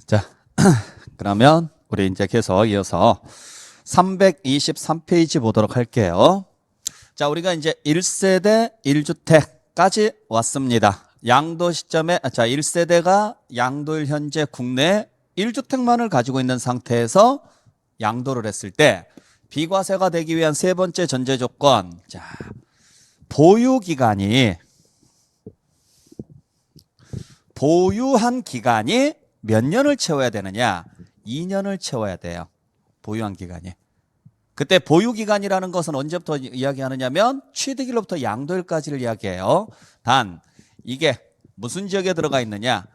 자, 그러면 우리 이제 계속 이어서 323페이지 보도록 할게요. 자, 우리가 이제 1세대 1주택까지 왔습니다. 양도 시점에, 1세대가 양도일 현재 국내 1주택만을 가지고 있는 상태에서 양도를 했을 때 비과세가 되기 위한 세 번째 전제 조건. 자, 보유한 기간이 몇 년을 채워야 되느냐? 2년을 채워야 돼요. 보유한 기간이. 그때 보유기간이라는 것은 언제부터 이야기하느냐면 취득일로부터 양도일까지를 이야기해요. 단 이게 무슨 지역에 들어가 있느냐?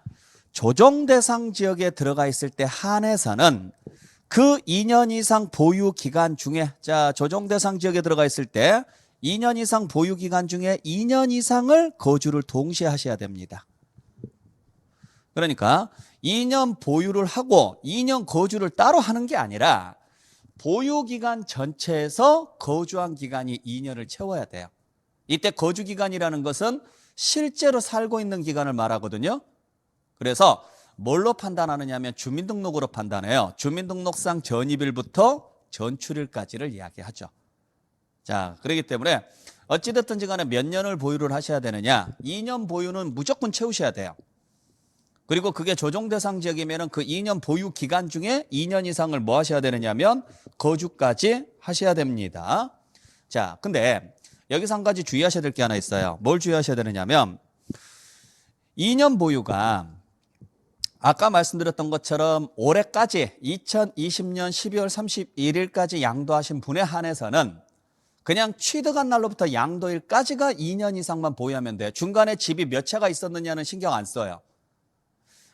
조정대상 지역에 들어가 있을 때 한해서는 그 2년 이상 보유기간 중에, 자, 조정대상 지역에 들어가 있을 때 2년 이상 보유기간 중에 2년 이상을 거주를 동시에 하셔야 됩니다. 그러니까 2년 보유를 하고 2년 거주를 따로 하는 게 아니라 보유기간 전체에서 거주한 기간이 2년을 채워야 돼요. 이때 거주기간이라는 것은 실제로 살고 있는 기간을 말하거든요. 그래서 뭘로 판단하느냐면 주민등록으로 판단해요. 주민등록상 전입일부터 전출일까지를 이야기하죠. 자, 그렇기 때문에 어찌됐든지 간에 몇 년을 보유를 하셔야 되느냐? 2년 보유는 무조건 채우셔야 돼요. 그리고 그게 조정대상 지역이면 그 2년 보유 기간 중에 2년 이상을 뭐 하셔야 되느냐면 거주까지 하셔야 됩니다. 자, 근데 여기서 한 가지 주의하셔야 될 게 하나 있어요. 뭘 주의하셔야 되느냐면 2년 보유가 아까 말씀드렸던 것처럼 올해까지 2020년 12월 31일까지 양도하신 분에 한해서는 그냥 취득한 날로부터 양도일까지가 2년 이상만 보유하면 돼요. 중간에 집이 몇 채가 있었느냐는 신경 안 써요.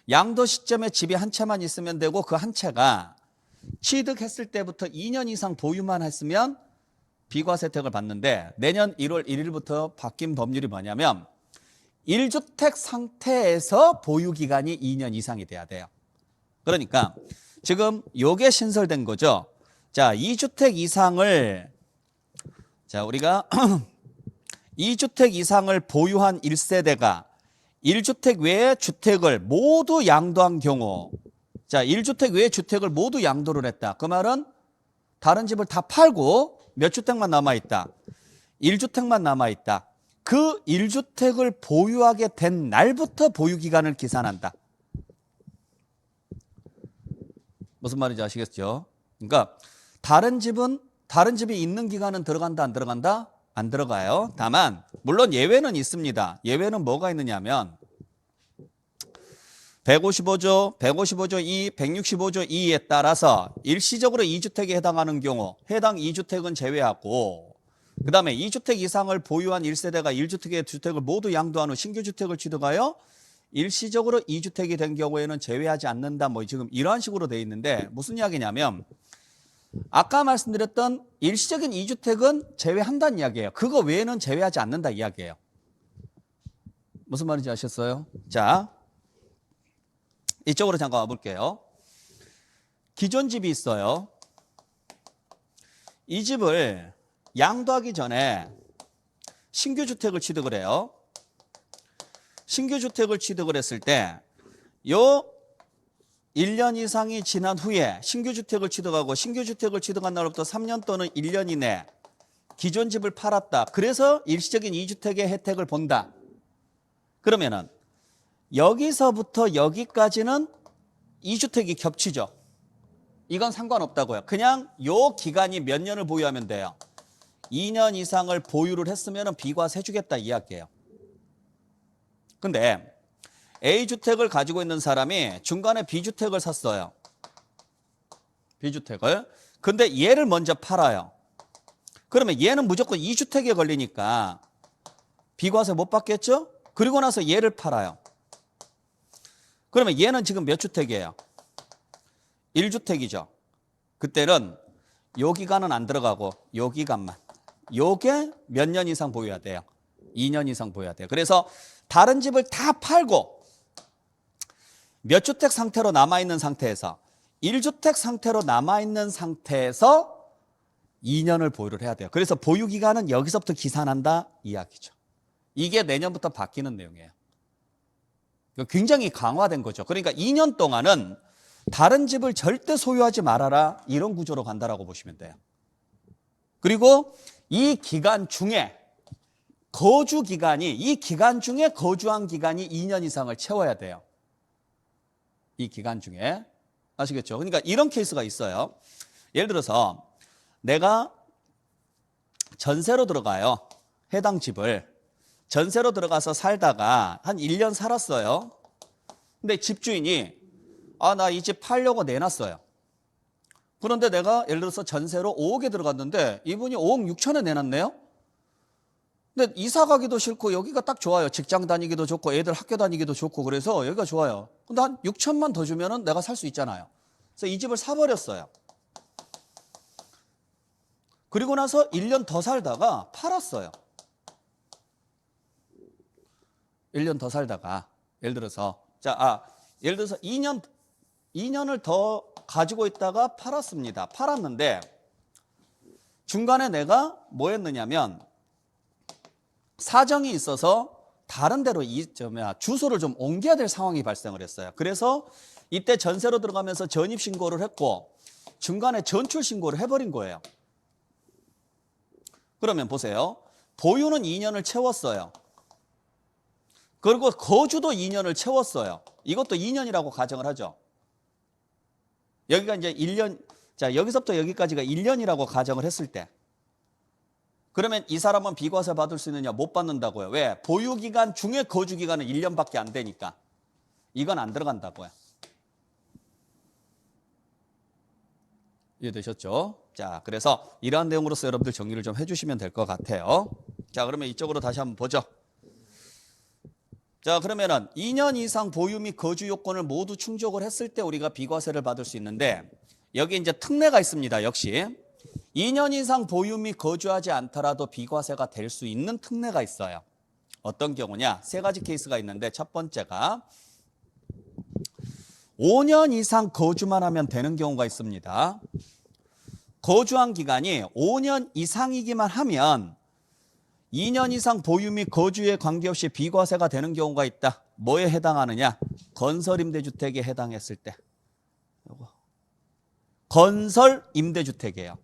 양도 시점에 집이 한 채만 있으면 되고 그 한 채가 취득했을 때부터 2년 이상 보유만 했으면 비과세 혜택을 받는데 내년 1월 1일부터 바뀐 법률이 뭐냐면 1주택 상태에서 보유기간이 2년 이상이 돼야 돼요. 그러니까 지금 요게 신설된 거죠. 자, 2주택 이상을 우리가 2주택 이상을 보유한 1세대가 1주택 외의 주택을 모두 양도한 경우, 자, 1주택 외의 주택을 모두 양도를 했다. 그 말은 다른 집을 다 팔고 몇 주택만 남아있다? 1주택만 남아있다. 그 1주택을 보유하게 된 날부터 보유기간을 계산한다. 무슨 말인지 아시겠죠? 그러니까 다른 집이 있는 기간은 들어간다, 안 들어간다? 안 들어가요. 다만 물론 예외는 있습니다. 예외는 뭐가 있느냐면 155조 2, 165조 2에 따라서 일시적으로 2주택에 해당하는 경우 해당 2주택은 제외하고 그 다음에 2주택 이상을 보유한 1세대가 1주택의 주택을 모두 양도한 후 신규 주택을 취득하여 일시적으로 2주택이 된 경우에는 제외하지 않는다. 뭐 지금 이러한 식으로 돼 있는데 무슨 이야기냐면 아까 말씀드렸던 일시적인 2주택은 제외한다는 이야기예요. 그거 외에는 제외하지 않는다 이야기예요. 무슨 말인지 아셨어요? 자, 이쪽으로 잠깐 와볼게요. 기존 집이 있어요. 이 집을 양도하기 전에 신규 주택을 취득을 해요. 신규 주택을 취득을 했을 때 요 1년 이상이 지난 후에 신규 주택을 취득하고 신규 주택을 취득한 날로부터 3년 또는 1년 이내 기존 집을 팔았다. 그래서 일시적인 2주택의 혜택을 본다. 그러면은 여기서부터 여기까지는 2주택이 겹치죠. 이건 상관없다고요. 그냥 요 기간이 몇 년을 보유하면 돼요. 2년 이상을 보유를 했으면 비과세 주겠다 이야기예요. 근데 A주택을 가지고 있는 사람이 중간에 B주택을 샀어요. B주택을. 근데 얘를 먼저 팔아요. 그러면 얘는 무조건 2주택에 걸리니까 비과세 못 받겠죠? 그리고 나서 얘를 팔아요. 그러면 얘는 지금 몇 주택이에요? 1주택이죠. 그때는 요 기간은 안 들어가고 요 기간만. 요게 몇 년 이상 보유해야 돼요? 2년 이상 보유해야 돼요. 그래서 다른 집을 다 팔고 몇 주택 상태로 남아있는 상태에서 1주택 상태로 남아있는 상태에서 2년을 보유를 해야 돼요. 그래서 보유기간은 여기서부터 계산한다 이야기죠. 이게 내년부터 바뀌는 내용이에요. 굉장히 강화된 거죠. 그러니까 2년 동안은 다른 집을 절대 소유하지 말아라. 이런 구조로 간다라고 보시면 돼요. 그리고 이 기간 중에 이 기간 중에 거주한 기간이 2년 이상을 채워야 돼요. 이 기간 중에. 아시겠죠? 그러니까 이런 케이스가 있어요. 예를 들어서 내가 전세로 들어가요. 해당 집을. 전세로 들어가서 살다가 한 1년 살았어요. 근데 집주인이 나 이 집 팔려고 내놨어요. 그런데 내가 예를 들어서 전세로 5억에 들어갔는데 이분이 5억 6천에 내놨네요. 근데 이사 가기도 싫고 여기가 딱 좋아요. 직장 다니기도 좋고 애들 학교 다니기도 좋고 그래서 여기가 좋아요. 근데 한 6천만 더 주면은 내가 살 수 있잖아요. 그래서 이 집을 사버렸어요. 그리고 나서 1년 더 살다가 팔았어요. 1년 더 살다가 예를 들어서 예를 들어서 2년을 더 가지고 있다가 팔았습니다. 팔았는데 중간에 내가 뭐 했느냐면 사정이 있어서 다른 데로 주소를 좀 옮겨야 될 상황이 발생을 했어요. 그래서 이때 전세로 들어가면서 전입신고를 했고 중간에 전출신고를 해버린 거예요. 그러면 보세요. 보유는 2년을 채웠어요. 그리고 거주도 2년을 채웠어요. 이것도 2년이라고 가정을 하죠. 여기가 이제 1년, 여기서부터 여기까지가 1년이라고 가정을 했을 때 그러면 이 사람은 비과세 받을 수 있느냐? 못 받는다고요. 왜? 보유기간 중에 거주기간은 1년밖에 안 되니까. 이건 안 들어간다고요. 이해되셨죠? 자, 그래서 이러한 내용으로서 여러분들 정리를 좀 해주시면 될 것 같아요. 자, 그러면 이쪽으로 다시 한번 보죠. 자, 그러면은 2년 이상 보유 및 거주 요건을 모두 충족을 했을 때 우리가 비과세를 받을 수 있는데 여기 이제 특례가 있습니다. 역시 2년 이상 보유 및 거주하지 않더라도 비과세가 될 수 있는 특례가 있어요. 어떤 경우냐? 세 가지 케이스가 있는데 첫 번째가 5년 이상 거주만 하면 되는 경우가 있습니다. 거주한 기간이 5년 이상이기만 하면 2년 이상 보유 및 거주에 관계없이 비과세가 되는 경우가 있다. 뭐에 해당하느냐? 건설임대주택에 해당했을 때. 건설임대주택이에요.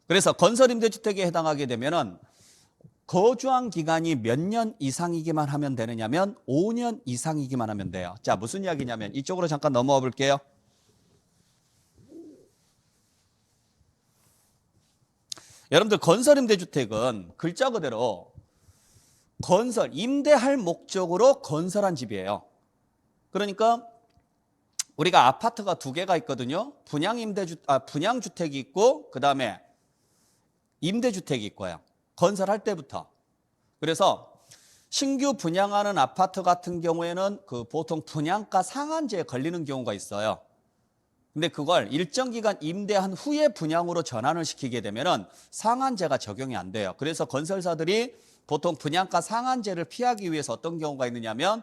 그래서 건설임대주택에 해당하게 되면은 거주한 기간이 몇 년 이상이기만 하면 되느냐면 5년 이상이기만 하면 돼요. 자, 무슨 이야기냐면 이쪽으로 잠깐 넘어와 볼게요. 여러분들 건설임대주택은 글자 그대로 임대할 목적으로 건설한 집이에요. 그러니까 우리가 아파트가 두 개가 있거든요. 분양주택이 있고 그 다음에 임대주택이 있고요. 건설할 때부터. 그래서 신규 분양하는 아파트 같은 경우에는 보통 분양가 상한제에 걸리는 경우가 있어요. 근데 그걸 일정 기간 임대한 후에 분양으로 전환을 시키게 되면은 상한제가 적용이 안 돼요. 그래서 건설사들이 보통 분양가 상한제를 피하기 위해서 어떤 경우가 있느냐면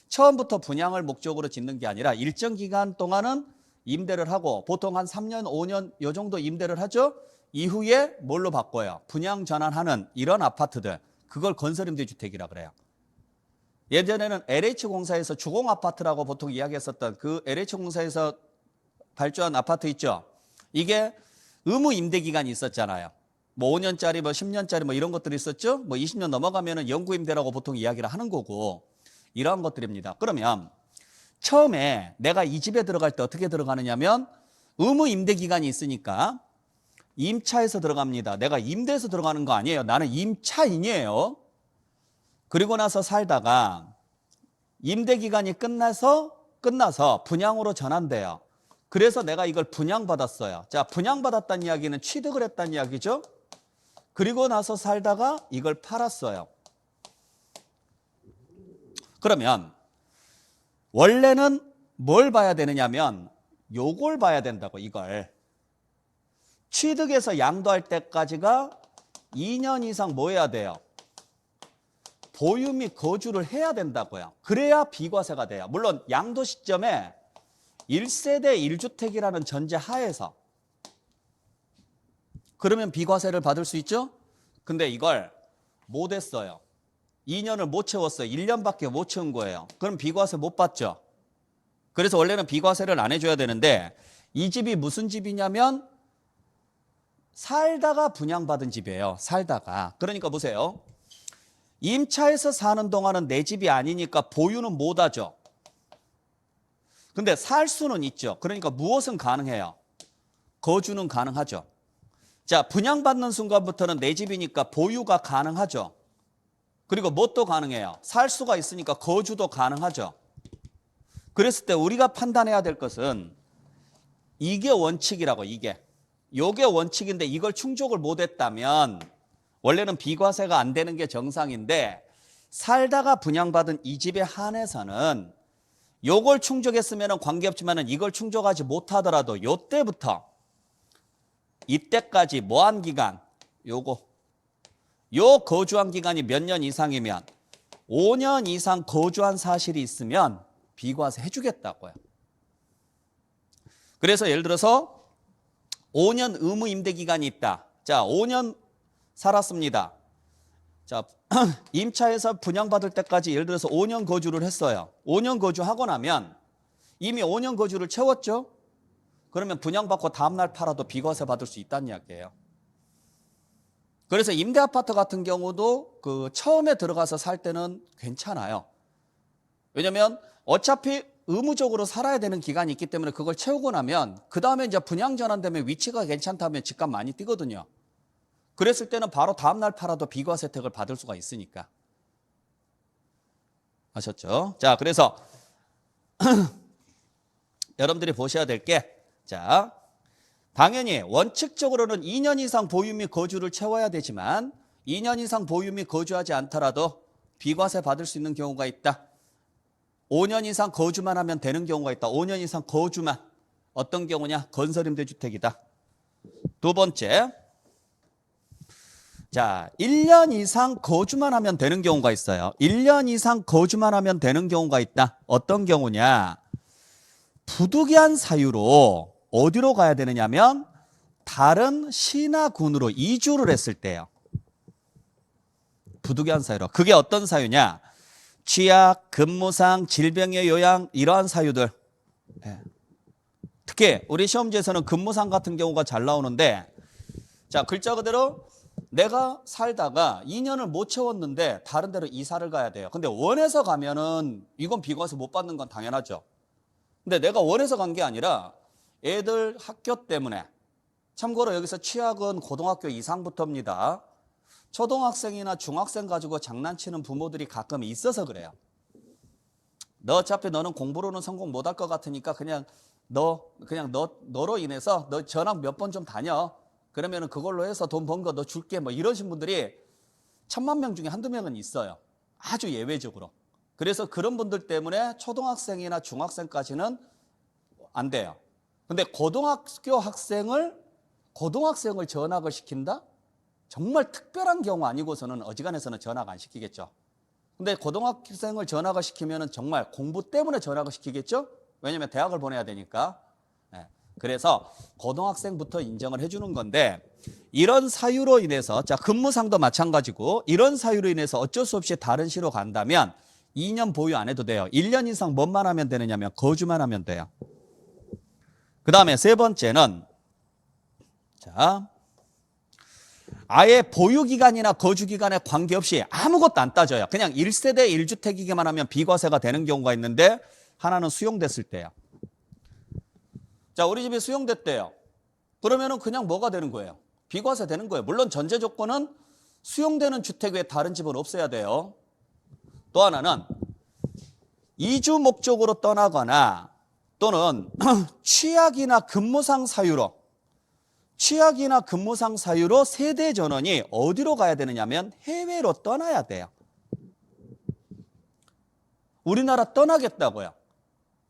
처음부터 분양을 목적으로 짓는 게 아니라 일정 기간 동안은 임대를 하고 보통 한 3년, 5년 요 정도 임대를 하죠. 이후에 뭘로 바꿔요? 분양 전환하는 이런 아파트들. 그걸 건설임대주택이라 그래요. 예전에는 LH공사에서 주공아파트라고 보통 이야기했었던 그 LH공사에서 발주한 아파트 있죠. 이게 의무 임대 기간이 있었잖아요. 뭐 5년짜리, 뭐 10년짜리 뭐 이런 것들이 있었죠. 뭐 20년 넘어가면은 영구 임대라고 보통 이야기를 하는 거고 이러한 것들입니다. 그러면 처음에 내가 이 집에 들어갈 때 어떻게 들어가느냐면 의무 임대 기간이 있으니까 임차에서 들어갑니다. 내가 임대해서 들어가는 거 아니에요. 나는 임차인이에요. 그리고 나서 살다가 임대 기간이 끝나서 분양으로 전환돼요. 그래서 내가 이걸 분양받았어요. 자, 분양받았다는 이야기는 취득을 했다는 이야기죠. 그리고 나서 살다가 이걸 팔았어요. 그러면 원래는 뭘 봐야 되느냐면 요걸 봐야 된다고. 이걸 취득해서 양도할 때까지가 2년 이상 뭐 해야 돼요? 보유 및 거주를 해야 된다고요. 그래야 비과세가 돼요. 물론 양도 시점에 1세대 1주택이라는 전제 하에서 그러면 비과세를 받을 수 있죠? 근데 이걸 못 했어요. 2년을 못 채웠어요. 1년밖에 못 채운 거예요. 그럼 비과세 못 받죠? 그래서 원래는 비과세를 안 해줘야 되는데 이 집이 무슨 집이냐면 살다가 분양받은 집이에요. 살다가. 그러니까 보세요. 임차해서 사는 동안은 내 집이 아니니까 보유는 못하죠. 근데 살 수는 있죠. 그러니까 무엇은 가능해요? 거주는 가능하죠. 자, 분양받는 순간부터는 내 집이니까 보유가 가능하죠. 그리고 뭣도 가능해요? 살 수가 있으니까 거주도 가능하죠. 그랬을 때 우리가 판단해야 될 것은 이게 원칙이라고, 요게 원칙인데 이걸 충족을 못했다면 원래는 비과세가 안 되는 게 정상인데 살다가 분양받은 이 집에 한해서는 요걸 충족했으면 관계없지만 이걸 충족하지 못하더라도 요때부터 이때까지 뭐한 기간, 요 거주한 기간이 몇 년 이상이면 5년 이상 거주한 사실이 있으면 비과세 해주겠다고요. 그래서 예를 들어서 5년 의무 임대 기간이 있다. 자, 5년 살았습니다. 자, 임차해서 분양받을 때까지 예를 들어서 5년 거주를 했어요. 5년 거주하고 나면 이미 5년 거주를 채웠죠? 그러면 분양받고 다음날 팔아도 비과세 받을 수 있다는 이야기예요. 그래서 임대 아파트 같은 경우도 그 처음에 들어가서 살 때는 괜찮아요. 왜냐면 어차피 의무적으로 살아야 되는 기간이 있기 때문에 그걸 채우고 나면 그 다음에 이제 분양 전환되면 위치가 괜찮다면 집값 많이 뛰거든요. 그랬을 때는 바로 다음날 팔아도 비과세 혜택을 받을 수가 있으니까. 아셨죠? 자, 그래서 여러분들이 보셔야 될 게, 자, 당연히 원칙적으로는 2년 이상 보유 및 거주를 채워야 되지만 2년 이상 보유 및 거주하지 않더라도 비과세 받을 수 있는 경우가 있다. 5년 이상 거주만 하면 되는 경우가 있다. 5년 이상 거주만. 어떤 경우냐? 건설임대주택이다. 두 번째, 자, 1년 이상 거주만 하면 되는 경우가 있어요. 1년 이상 거주만 하면 되는 경우가 있다. 어떤 경우냐? 부득이한 사유로 어디로 가야 되느냐면 다른 시나 군으로 이주를 했을 때요. 부득이한 사유로. 그게 어떤 사유냐? 취약, 근무상, 질병의 요양 이러한 사유들. 특히 우리 시험지에서는 근무상 같은 경우가 잘 나오는데, 자, 글자 그대로 내가 살다가 2년을 못 채웠는데 다른 데로 이사를 가야 돼요. 근데 원해서 가면은 이건 비과세 못 받는 건 당연하죠. 근데 내가 원해서 간 게 아니라 애들 학교 때문에, 참고로 여기서 취약은 고등학교 이상부터입니다. 초등학생이나 중학생 가지고 장난치는 부모들이 가끔 있어서 그래요. 너 어차피 너는 공부로는 성공 못할 것 같으니까 너로 인해서 너 전학 몇 번 좀 다녀. 그러면은 그걸로 해서 돈 번 거 너 줄게. 뭐 이러신 분들이 1000만 명 중에 한두 명은 있어요. 아주 예외적으로. 그래서 그런 분들 때문에 초등학생이나 중학생까지는 안 돼요. 근데 고등학생을 전학을 시킨다? 정말 특별한 경우 아니고서는 어지간해서는 전학 안 시키겠죠. 근데 고등학생을 전학을 시키면은 정말 공부 때문에 전학을 시키겠죠? 왜냐면 대학을 보내야 되니까. 그래서 고등학생부터 인정을 해주는 건데, 이런 사유로 인해서, 자, 근무상도 마찬가지고, 이런 사유로 인해서 어쩔 수 없이 다른 시로 간다면 2년 보유 안 해도 돼요. 1년 이상 뭐만 하면 되느냐면 거주만 하면 돼요. 그 다음에 세 번째는, 자, 아예 보유기간이나 거주기간에 관계없이 아무것도 안 따져요. 그냥 1세대 1주택이기만 하면 비과세가 되는 경우가 있는데, 하나는 수용됐을 때요. 자, 우리 집이 수용됐대요. 그러면은 그냥 뭐가 되는 거예요? 비과세 되는 거예요. 물론 전제 조건은 수용되는 주택 외에 다른 집은 없어야 돼요. 또 하나는 이주 목적으로 떠나거나 또는 취약이나 근무상 사유로 세대 전원이 어디로 가야 되느냐면 해외로 떠나야 돼요. 우리나라 떠나겠다고요.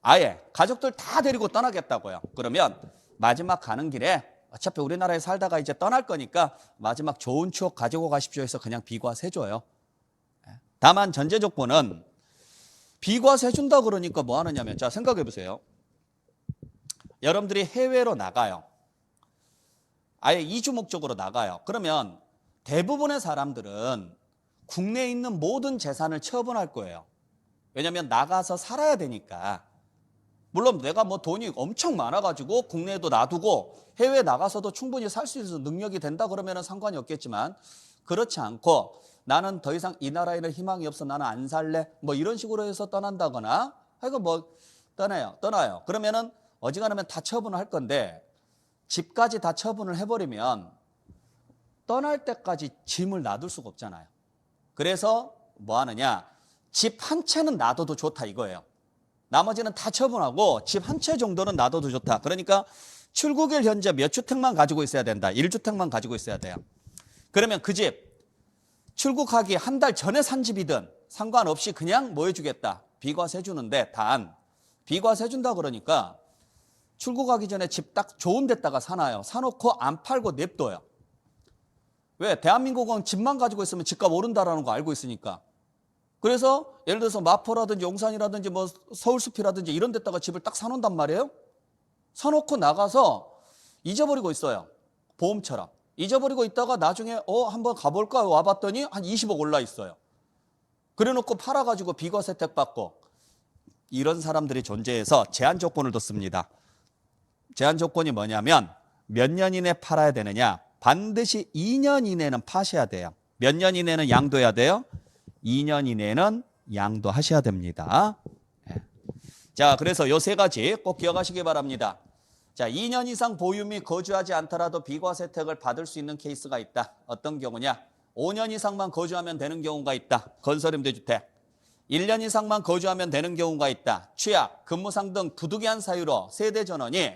아예 가족들 다 데리고 떠나겠다고요. 그러면 마지막 가는 길에 어차피 우리나라에 살다가 이제 떠날 거니까 마지막 좋은 추억 가지고 가십시오 해서 그냥 비과세 해줘요. 다만 전제 조건은 비과세 해준다 그러니까 뭐 하느냐면, 자, 생각해 보세요. 여러분들이 해외로 나가요. 아예 이주 목적으로 나가요. 그러면 대부분의 사람들은 국내에 있는 모든 재산을 처분할 거예요. 왜냐하면 나가서 살아야 되니까. 물론 내가 뭐 돈이 엄청 많아가지고 국내에도 놔두고 해외에 나가서도 충분히 살 수 있는 능력이 된다 그러면 상관이 없겠지만 그렇지 않고 나는 더 이상 이 나라에는 희망이 없어 나는 안 살래 뭐 이런 식으로 해서 떠난다거나 하여간 뭐 떠나요. 그러면은 어지간하면 다 처분을 할 건데 집까지 다 처분을 해버리면 떠날 때까지 짐을 놔둘 수가 없잖아요. 그래서 뭐 하느냐, 집 한 채는 놔둬도 좋다 이거예요. 나머지는 다 처분하고 집 한 채 정도는 놔둬도 좋다. 그러니까 출국일 현재 몇 주택만 가지고 있어야 된다. 1주택만 가지고 있어야 돼요. 그러면 그 집 출국하기 한 달 전에 산 집이든 상관없이 그냥 뭐 해주겠다. 비과세 해주는데 단 비과세 해준다 그러니까 출국하기 전에 집 딱 좋은 데다가 사놔요. 사놓고 안 팔고 냅둬요. 왜? 대한민국은 집만 가지고 있으면 집값 오른다라는 거 알고 있으니까. 그래서 예를 들어서 마포라든지 용산이라든지 뭐 서울숲이라든지 이런 데다가 집을 딱 사놓는단 말이에요. 사놓고 나가서 잊어버리고 있어요. 보험처럼. 잊어버리고 있다가 나중에 한번 가볼까 와봤더니 한 20억 올라 있어요. 그래놓고 팔아가지고 비과세 혜택 받고 이런 사람들이 존재해서 제한 조건을 뒀습니다. 제한 조건이 뭐냐면 몇 년 이내 팔아야 되느냐. 반드시 2년 이내는 파셔야 돼요. 몇 년 이내는 양도해야 돼요? 2년 이내는 양도하셔야 됩니다. 자, 그래서 요 세 가지 꼭 기억하시기 바랍니다. 자, 2년 이상 보유 및 거주하지 않더라도 비과세 혜택을 받을 수 있는 케이스가 있다. 어떤 경우냐? 5년 이상만 거주하면 되는 경우가 있다. 건설임대주택. 1년 이상만 거주하면 되는 경우가 있다. 취약, 근무상 등 부득이한 사유로 세대 전원이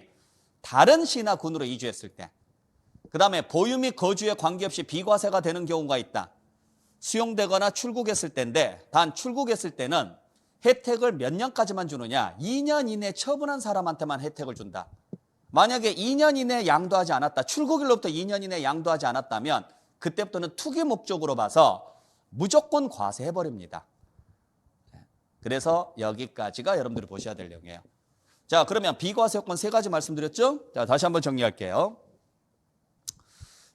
다른 시나 군으로 이주했을 때. 그 다음에 보유 및 거주에 관계없이 비과세가 되는 경우가 있다. 수용되거나 출국했을 때인데 단 출국했을 때는 혜택을 몇 년까지만 주느냐. 2년 이내 처분한 사람한테만 혜택을 준다. 만약에 2년 이내 양도하지 않았다. 출국일로부터 2년 이내 양도하지 않았다면 그때부터는 투기 목적으로 봐서 무조건 과세해버립니다. 그래서 여기까지가 여러분들이 보셔야 될 내용이에요. 자, 그러면 비과세 요건 세 가지 말씀드렸죠? 자, 다시 한번 정리할게요.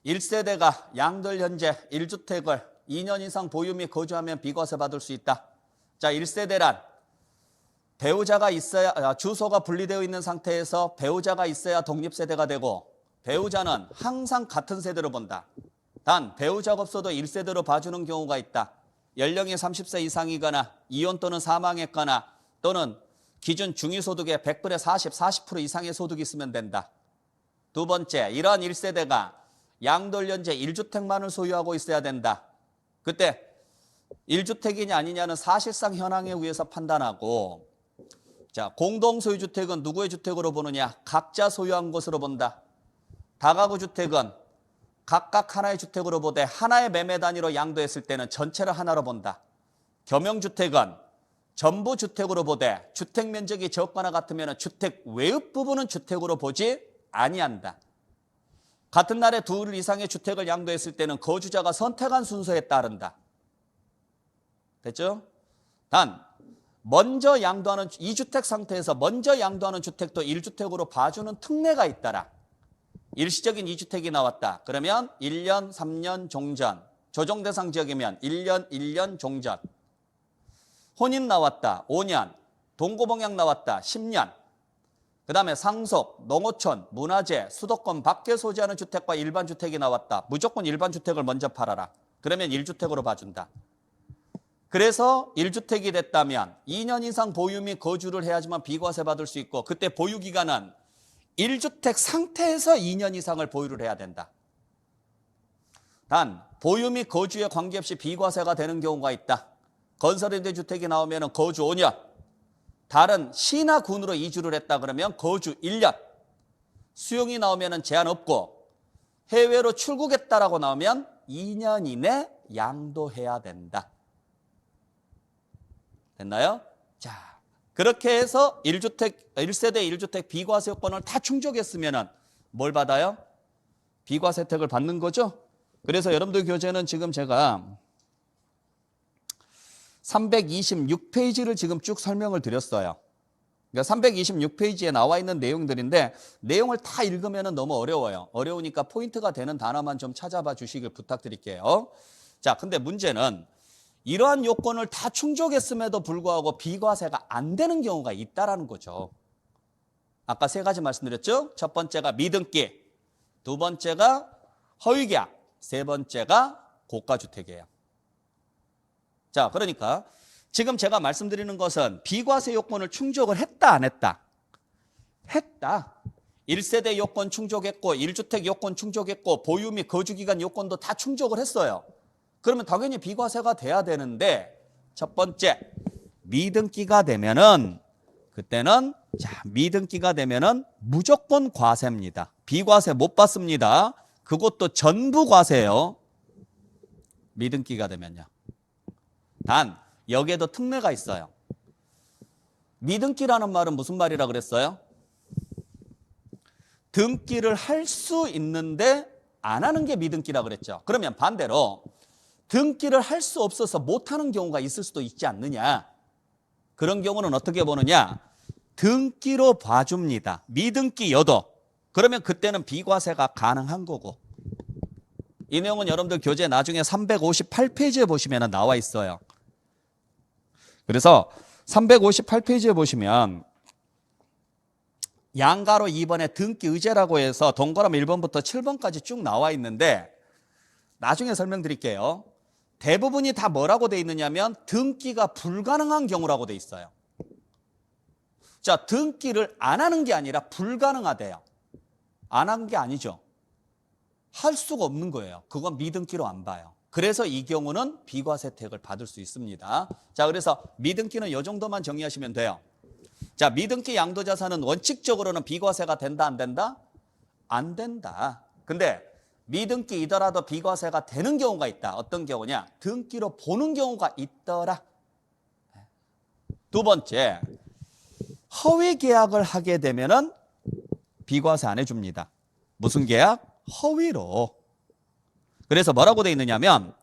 1세대가 양도일 현재 1주택을 2년 이상 보유 및 거주하면 비과세 받을 수 있다. 자, 1세대란 배우자가 있어야, 주소가 분리되어 있는 상태에서 배우자가 있어야 독립세대가 되고 배우자는 항상 같은 세대로 본다. 단 배우자가 없어도 1세대로 봐주는 경우가 있다. 연령이 30세 이상이거나 이혼 또는 사망했거나 또는 기준 중위소득의 100분의 40% 이상의 소득이 있으면 된다. 두 번째, 이러한 1세대가 양도일 현재 1주택만을 소유하고 있어야 된다. 그때 1주택이냐 아니냐는 사실상 현황에 의해서 판단하고, 자, 공동소유주택은 누구의 주택으로 보느냐? 각자 소유한 것으로 본다. 다가구 주택은 각각 하나의 주택으로 보되 하나의 매매 단위로 양도했을 때는 전체를 하나로 본다. 겸용주택은 전부 주택으로 보되 주택 면적이 적거나 같으면 주택 외읍 부분은 주택으로 보지 아니한다. 같은 날에 둘 이상의 주택을 양도했을 때는 거주자가 선택한 순서에 따른다. 됐죠? 단 먼저 양도하는 2주택 상태에서 먼저 양도하는 주택도 1주택으로 봐주는 특례가 있더라. 일시적인 2주택이 나왔다. 그러면 1년, 3년 종전. 조정 대상 지역이면 1년 종전. 혼인 나왔다. 5년. 동거봉양 나왔다. 10년. 그 다음에 상속, 농어촌, 문화재, 수도권 밖에 소지하는 주택과 일반 주택이 나왔다. 무조건 일반 주택을 먼저 팔아라. 그러면 1주택으로 봐준다. 그래서 1주택이 됐다면 2년 이상 보유 및 거주를 해야지만 비과세 받을 수 있고, 그때 보유기간은 1주택 상태에서 2년 이상을 보유를 해야 된다. 단 보유 및 거주에 관계없이 비과세가 되는 경우가 있다. 건설임대주택이 나오면 거주 5년, 다른 시나 군으로 이주를 했다 그러면 거주 1년, 수용이 나오면 제한 없고 해외로 출국했다라고 나오면 2년 이내 양도해야 된다. 됐나요? 자, 그렇게 해서 1세대 1주택 비과세 요건을 다 충족했으면 뭘 받아요? 비과세 혜택을 받는 거죠. 그래서 여러분들 교재는 지금 제가 326페이지를 지금 쭉 설명을 드렸어요. 그러니까 326페이지에 나와 있는 내용들인데 내용을 다 읽으면 너무 어려워요. 어려우니까 포인트가 되는 단어만 좀 찾아봐 주시길 부탁드릴게요. 자, 근데 문제는 이러한 요건을 다 충족했음에도 불구하고 비과세가 안 되는 경우가 있다라는 거죠. 아까 세 가지 말씀드렸죠? 첫 번째가 미등기, 두 번째가 허위계약, 세 번째가 고가주택이에요. 자, 그러니까 지금 제가 말씀드리는 것은 비과세 요건을 충족을 했다, 안 했다? 했다. 1세대 요건 충족했고 1주택 요건 충족했고 보유 및 거주기간 요건도 다 충족을 했어요. 그러면 당연히 비과세가 돼야 되는데 첫 번째, 미등기가 되면은 그때는 미등기가 되면은 무조건 과세입니다. 비과세 못 받습니다. 그것도 전부 과세예요. 미등기가 되면요. 단 여기에도 특례가 있어요. 미등기라는 말은 무슨 말이라 그랬어요? 등기를 할 수 있는데 안 하는 게 미등기라 그랬죠. 그러면 반대로 등기를 할 수 없어서 못하는 경우가 있을 수도 있지 않느냐. 그런 경우는 어떻게 보느냐. 등기로 봐줍니다. 미등기여도. 그러면 그때는 비과세가 가능한 거고. 이 내용은 여러분들 교재 나중에 358페이지에 보시면 나와 있어요. 그래서 358페이지에 보시면 양가로 2번에 등기 의제라고 해서 동그라미 1번부터 7번까지 쭉 나와 있는데 나중에 설명드릴게요. 대부분이 다 뭐라고 돼 있느냐면 등기가 불가능한 경우라고 돼 있어요. 자, 등기를 안 하는 게 아니라 불가능하대요. 안 한 게 아니죠. 할 수가 없는 거예요. 그건 미등기로 안 봐요. 그래서 이 경우는 비과세 혜택을 받을 수 있습니다. 자, 그래서 미등기는 이 정도만 정리하시면 돼요. 자, 미등기 양도자산은 원칙적으로는 비과세가 된다, 안 된다? 안 된다. 근데 미등기이더라도 비과세가 되는 경우가 있다. 어떤 경우냐? 등기로 보는 경우가 있더라. 두 번째, 허위 계약을 하게 되면은 비과세 안 해줍니다. 무슨 계약? 허위로. 그래서 뭐라고 돼 있느냐면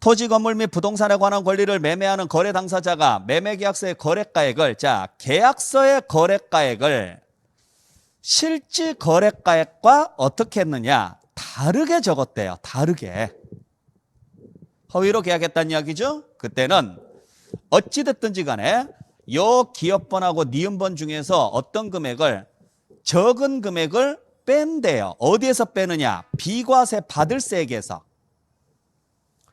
토지, 건물 및 부동산에 관한 권리를 매매하는 거래 당사자가 매매계약서의 거래가액을, 자, 계약서의 거래가액을 실질 거래가액과 어떻게 했느냐? 다르게 적었대요. 다르게. 허위로 계약했다는 이야기죠? 그때는 어찌됐든지 간에 요 기업번하고 니은번 중에서 어떤 금액을, 적은 금액을 뺀대요. 어디에서 빼느냐? 비과세 받을세액에서.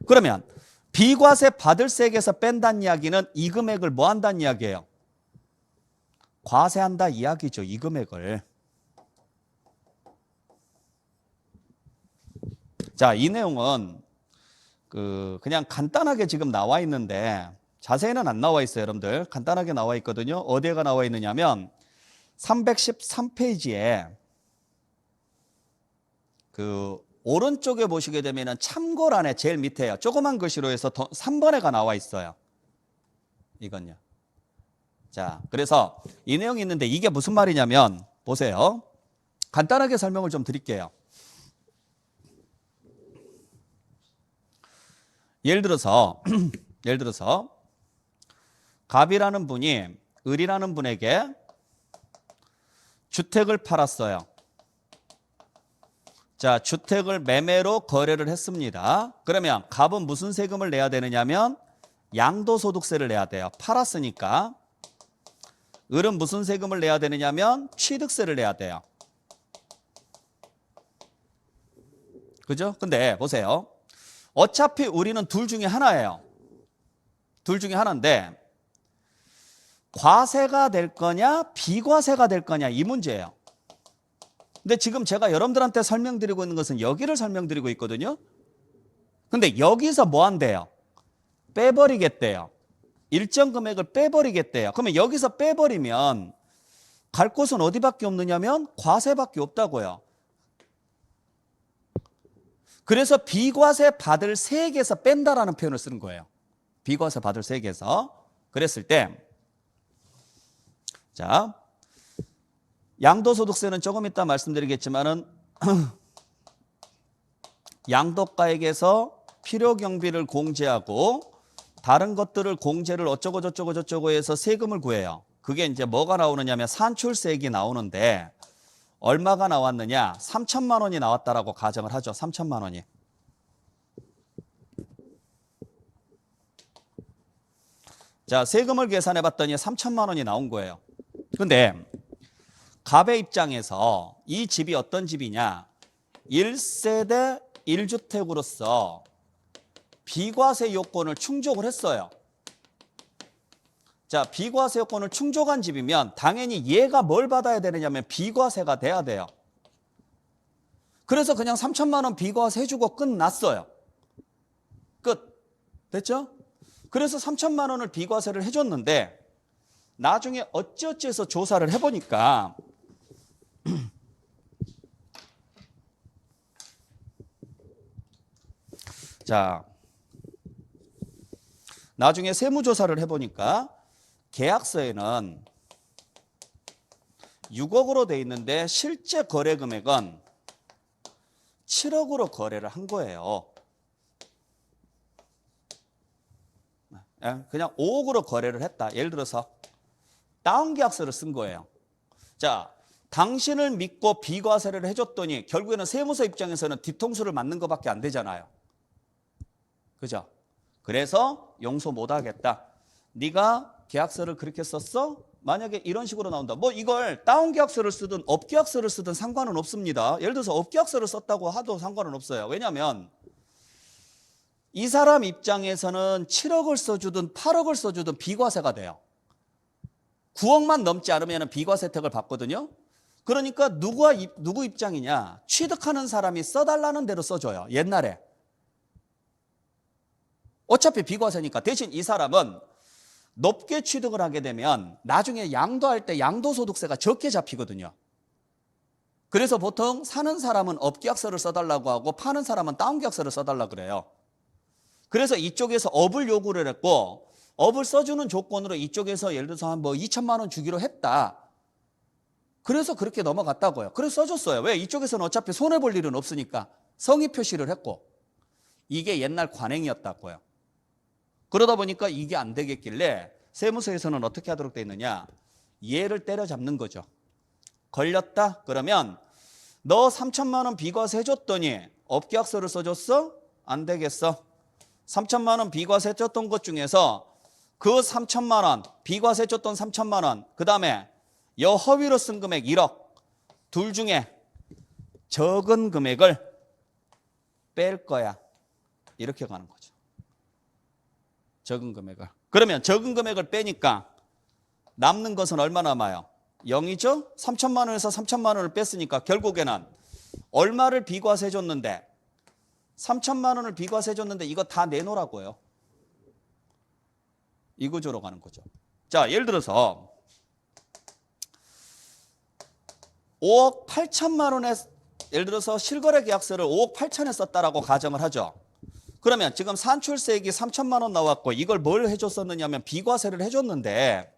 그러면 비과세 받을세액에서 뺀다는 이야기는 이 금액을 뭐 한다는 이야기예요? 과세한다 이야기죠. 이 금액을. 자, 이 내용은 그냥 간단하게 지금 나와 있는데 자세히는 안 나와 있어요. 여러분들 간단하게 나와 있거든요. 어디가 나와 있느냐면 313페이지에 오른쪽에 보시게 되면 참고란에 제일 밑에요. 조그만 글씨로 해서 3번에가 나와 있어요. 이건요. 자, 그래서 이 내용이 있는데 이게 무슨 말이냐면 보세요. 간단하게 설명을 좀 드릴게요. 예를 들어서 갑이라는 분이 을이라는 분에게 주택을 팔았어요. 자, 주택을 매매로 거래를 했습니다. 그러면 갑은 무슨 세금을 내야 되느냐면 양도소득세를 내야 돼요. 팔았으니까. 을은 무슨 세금을 내야 되느냐면 취득세를 내야 돼요. 그죠? 근데 보세요. 어차피 우리는 둘 중에 하나예요. 둘 중에 하나인데 과세가 될 거냐 비과세가 될 거냐 이 문제예요. 근데 지금 제가 여러분들한테 설명드리고 있는 것은 여기를 설명드리고 있거든요. 근데 여기서 뭐 한대요? 빼버리겠대요. 일정 금액을 빼버리겠대요. 그러면 여기서 빼버리면 갈 곳은 어디밖에 없느냐면 과세밖에 없다고요. 그래서 비과세 받을 세액에서 뺀다라는 표현을 쓰는 거예요. 비과세 받을 세액에서. 그랬을 때 자, 양도소득세는 조금 이따 말씀드리겠지만은 양도가액에서 필요경비를 공제하고 다른 것들을 공제를 어쩌고 저쩌고 저쩌고 해서 세금을 구해요. 그게 이제 뭐가 나오느냐면 산출세액이 나오는데 얼마가 나왔느냐? 3천만 원이 나왔다라고 가정을 하죠. 3천만 원이. 자, 세금을 계산해 봤더니 3천만 원이 나온 거예요. 근데 갑의 입장에서 이 집이 어떤 집이냐? 1세대 1주택으로서 비과세 요건을 충족을 했어요. 자, 비과세 요건을 충족한 집이면 당연히 얘가 뭘 받아야 되느냐면 비과세가 돼야 돼요. 그래서 그냥 3천만 원 비과세 해주고 끝났어요. 끝. 됐죠? 그래서 3천만 원을 비과세를 해줬는데 나중에 어찌어찌해서 조사를 해보니까 자, 나중에 세무조사를 해보니까 계약서에는 6억으로 돼 있는데 실제 거래 금액은 7억으로 거래를 한 거예요. 그냥 5억으로 거래를 했다. 예를 들어서 다운 계약서를 쓴 거예요. 자, 당신을 믿고 비과세를 해줬더니 결국에는 세무서 입장에서는 뒤통수를 맞는 것밖에 안 되잖아요. 그죠? 그래서 용서 못 하겠다. 네가 계약서를 그렇게 썼어? 만약에 이런 식으로 나온다. 뭐 이걸 다운 계약서를 쓰든 업 계약서를 쓰든 상관은 없습니다. 예를 들어서 업 계약서를 썼다고 하도 상관은 없어요. 왜냐하면 이 사람 입장에서는 7억을 써주든 8억을 써주든 비과세가 돼요. 9억만 넘지 않으면 비과세 혜택을 받거든요. 그러니까 누구 입장이냐? 취득하는 사람이 써달라는 대로 써줘요. 옛날에. 어차피 비과세니까. 대신 이 사람은 높게 취득을 하게 되면 나중에 양도할 때 양도소득세가 적게 잡히거든요. 그래서 보통 사는 사람은 업계약서를 써달라고 하고 파는 사람은 다운계약서를 써달라고 그래요. 그래서 이쪽에서 업을 요구를 했고 업을 써주는 조건으로 이쪽에서 예를 들어서 한 뭐 2천만 원 주기로 했다. 그래서 그렇게 넘어갔다고요. 그래서 써줬어요. 왜? 이쪽에서는 어차피 손해볼 일은 없으니까 성의 표시를 했고 이게 옛날 관행이었다고요. 그러다 보니까 이게 안 되겠길래 세무서에서는 어떻게 하도록 돼 있느냐? 얘를 때려잡는 거죠. 걸렸다? 그러면 너 3천만 원 비과세 해줬더니 업계약서를 써줬어? 안 되겠어. 3천만 원 비과세 해줬던 것 중에서 그 3천만 원, 비과세 해줬던 3천만 원, 그 다음에 여허위로 쓴 금액 1억, 둘 중에 적은 금액을 뺄 거야. 이렇게 가는 거죠. 적은 금액을. 그러면 적은 금액을 빼니까 남는 것은 얼마 남아요? 0이죠? 3천만 원에서 3천만 원을 뺐으니까 결국에는 얼마를 비과세 해줬는데 3천만 원을 비과세 해줬는데 이거 다 내놓으라고요. 이 구조로 가는 거죠. 자, 예를 들어서 5억 8천만 원에 예를 들어서 실거래 계약서를 5억 8천에 썼다라고 가정을 하죠. 그러면 지금 산출세액이 3천만 원 나왔고 이걸 뭘 해줬었느냐면 비과세를 해줬는데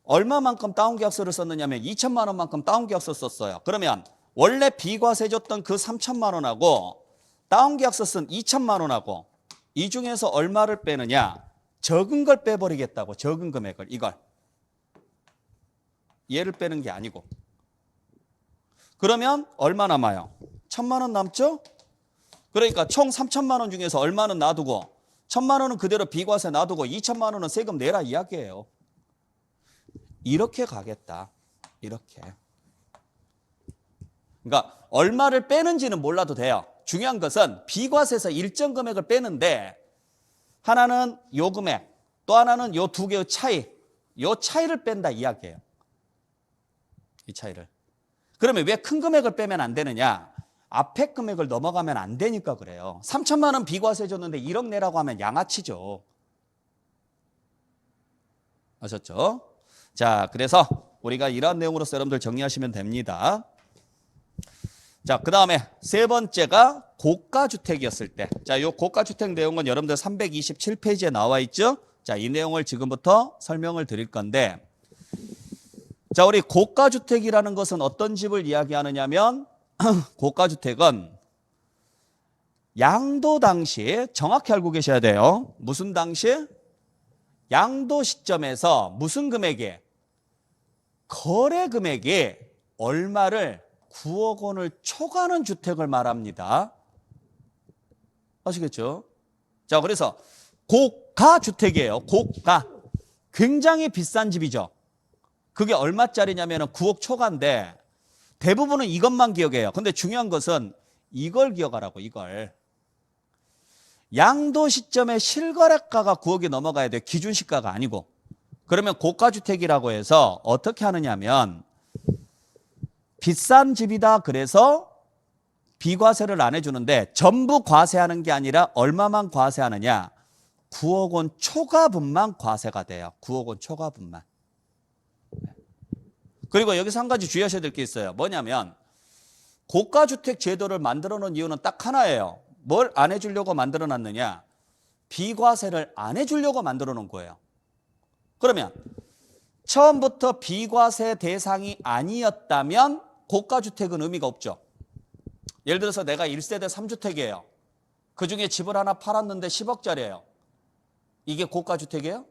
얼마만큼 다운계약서를 썼느냐면 2천만 원만큼 다운계약서 썼어요. 그러면 원래 비과세 해줬던 그 3천만 원하고 다운계약서 쓴 2천만 원하고 이 중에서 얼마를 빼느냐? 적은 걸 빼버리겠다고. 적은 금액을. 이걸. 얘를 빼는 게 아니고. 그러면 얼마 남아요? 1,000만 원 남죠? 그러니까 총 3천만 원 중에서 얼마는 놔두고 1,000만 원은 그대로 비과세 놔두고 2천만 원은 세금 내라 이야기예요. 이렇게 가겠다. 이렇게. 그러니까 얼마를 빼는지는 몰라도 돼요. 중요한 것은 비과세에서 일정 금액을 빼는데 하나는 요 금액, 또 하나는 요 두 개의 차이, 요 차이를 뺀다 이야기예요. 이 차이를. 그러면 왜 큰 금액을 빼면 안 되느냐? 앞에 금액을 넘어가면 안 되니까 그래요. 3천만 원 비과세 줬는데 1억 내라고 하면 양아치죠. 아셨죠? 자, 그래서 우리가 이러한 내용으로서 여러분들 정리하시면 됩니다. 자, 그 다음에 세 번째가 고가주택이었을 때. 자, 요 고가주택 내용은 여러분들 327페이지에 나와 있죠? 자, 이 내용을 지금부터 설명을 드릴 건데, 자, 우리 고가주택이라는 것은 어떤 집을 이야기하느냐면, 고가주택은 양도 당시 정확히 알고 계셔야 돼요. 무슨 당시? 양도 시점에서 무슨 금액이? 거래 금액이 얼마를 9억 원을 초과하는 주택을 말합니다. 아시겠죠? 자, 그래서 고가주택이에요. 고가. 굉장히 비싼 집이죠. 그게 얼마짜리냐면 9억 초과인데 대부분은 이것만 기억해요. 근데 중요한 것은 이걸 기억하라고, 이걸. 양도 시점에 실거래가가 9억이 넘어가야 돼. 기준 시가가 아니고. 그러면 고가주택이라고 해서 어떻게 하느냐면 비싼 집이다 그래서 비과세를 안 해주는데 전부 과세하는 게 아니라 얼마만 과세하느냐. 9억 원 초과분만 과세가 돼요. 9억 원 초과분만. 그리고 여기서 한 가지 주의하셔야 될 게 있어요. 뭐냐면 고가주택 제도를 만들어 놓은 이유는 딱 하나예요. 뭘 안 해주려고 만들어 놨느냐. 비과세를 안 해주려고 만들어 놓은 거예요. 그러면 처음부터 비과세 대상이 아니었다면 고가주택은 의미가 없죠. 예를 들어서 내가 1세대 3주택이에요. 그중에 집을 하나 팔았는데 10억짜리예요. 이게 고가주택이에요?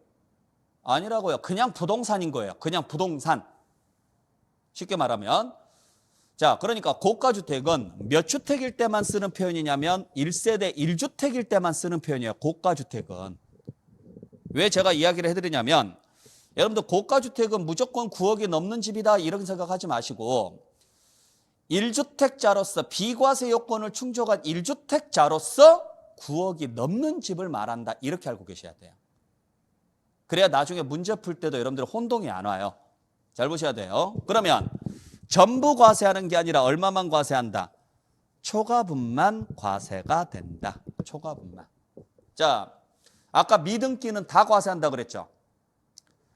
아니라고요. 그냥 부동산인 거예요. 그냥 부동산. 쉽게 말하면. 자, 그러니까 고가주택은 몇 주택일 때만 쓰는 표현이냐면 1세대 1주택일 때만 쓰는 표현이에요. 고가주택은. 왜 제가 이야기를 해드리냐면 여러분들 고가주택은 무조건 9억이 넘는 집이다 이런 생각하지 마시고 1주택자로서 비과세 요건을 충족한 1주택자로서 9억이 넘는 집을 말한다 이렇게 알고 계셔야 돼요. 그래야 나중에 문제 풀 때도 여러분들 혼동이 안 와요. 잘 보셔야 돼요. 그러면 전부 과세하는 게 아니라 얼마만 과세한다? 초과분만 과세가 된다. 초과분만. 자, 아까 미등기는 다 과세한다 그랬죠.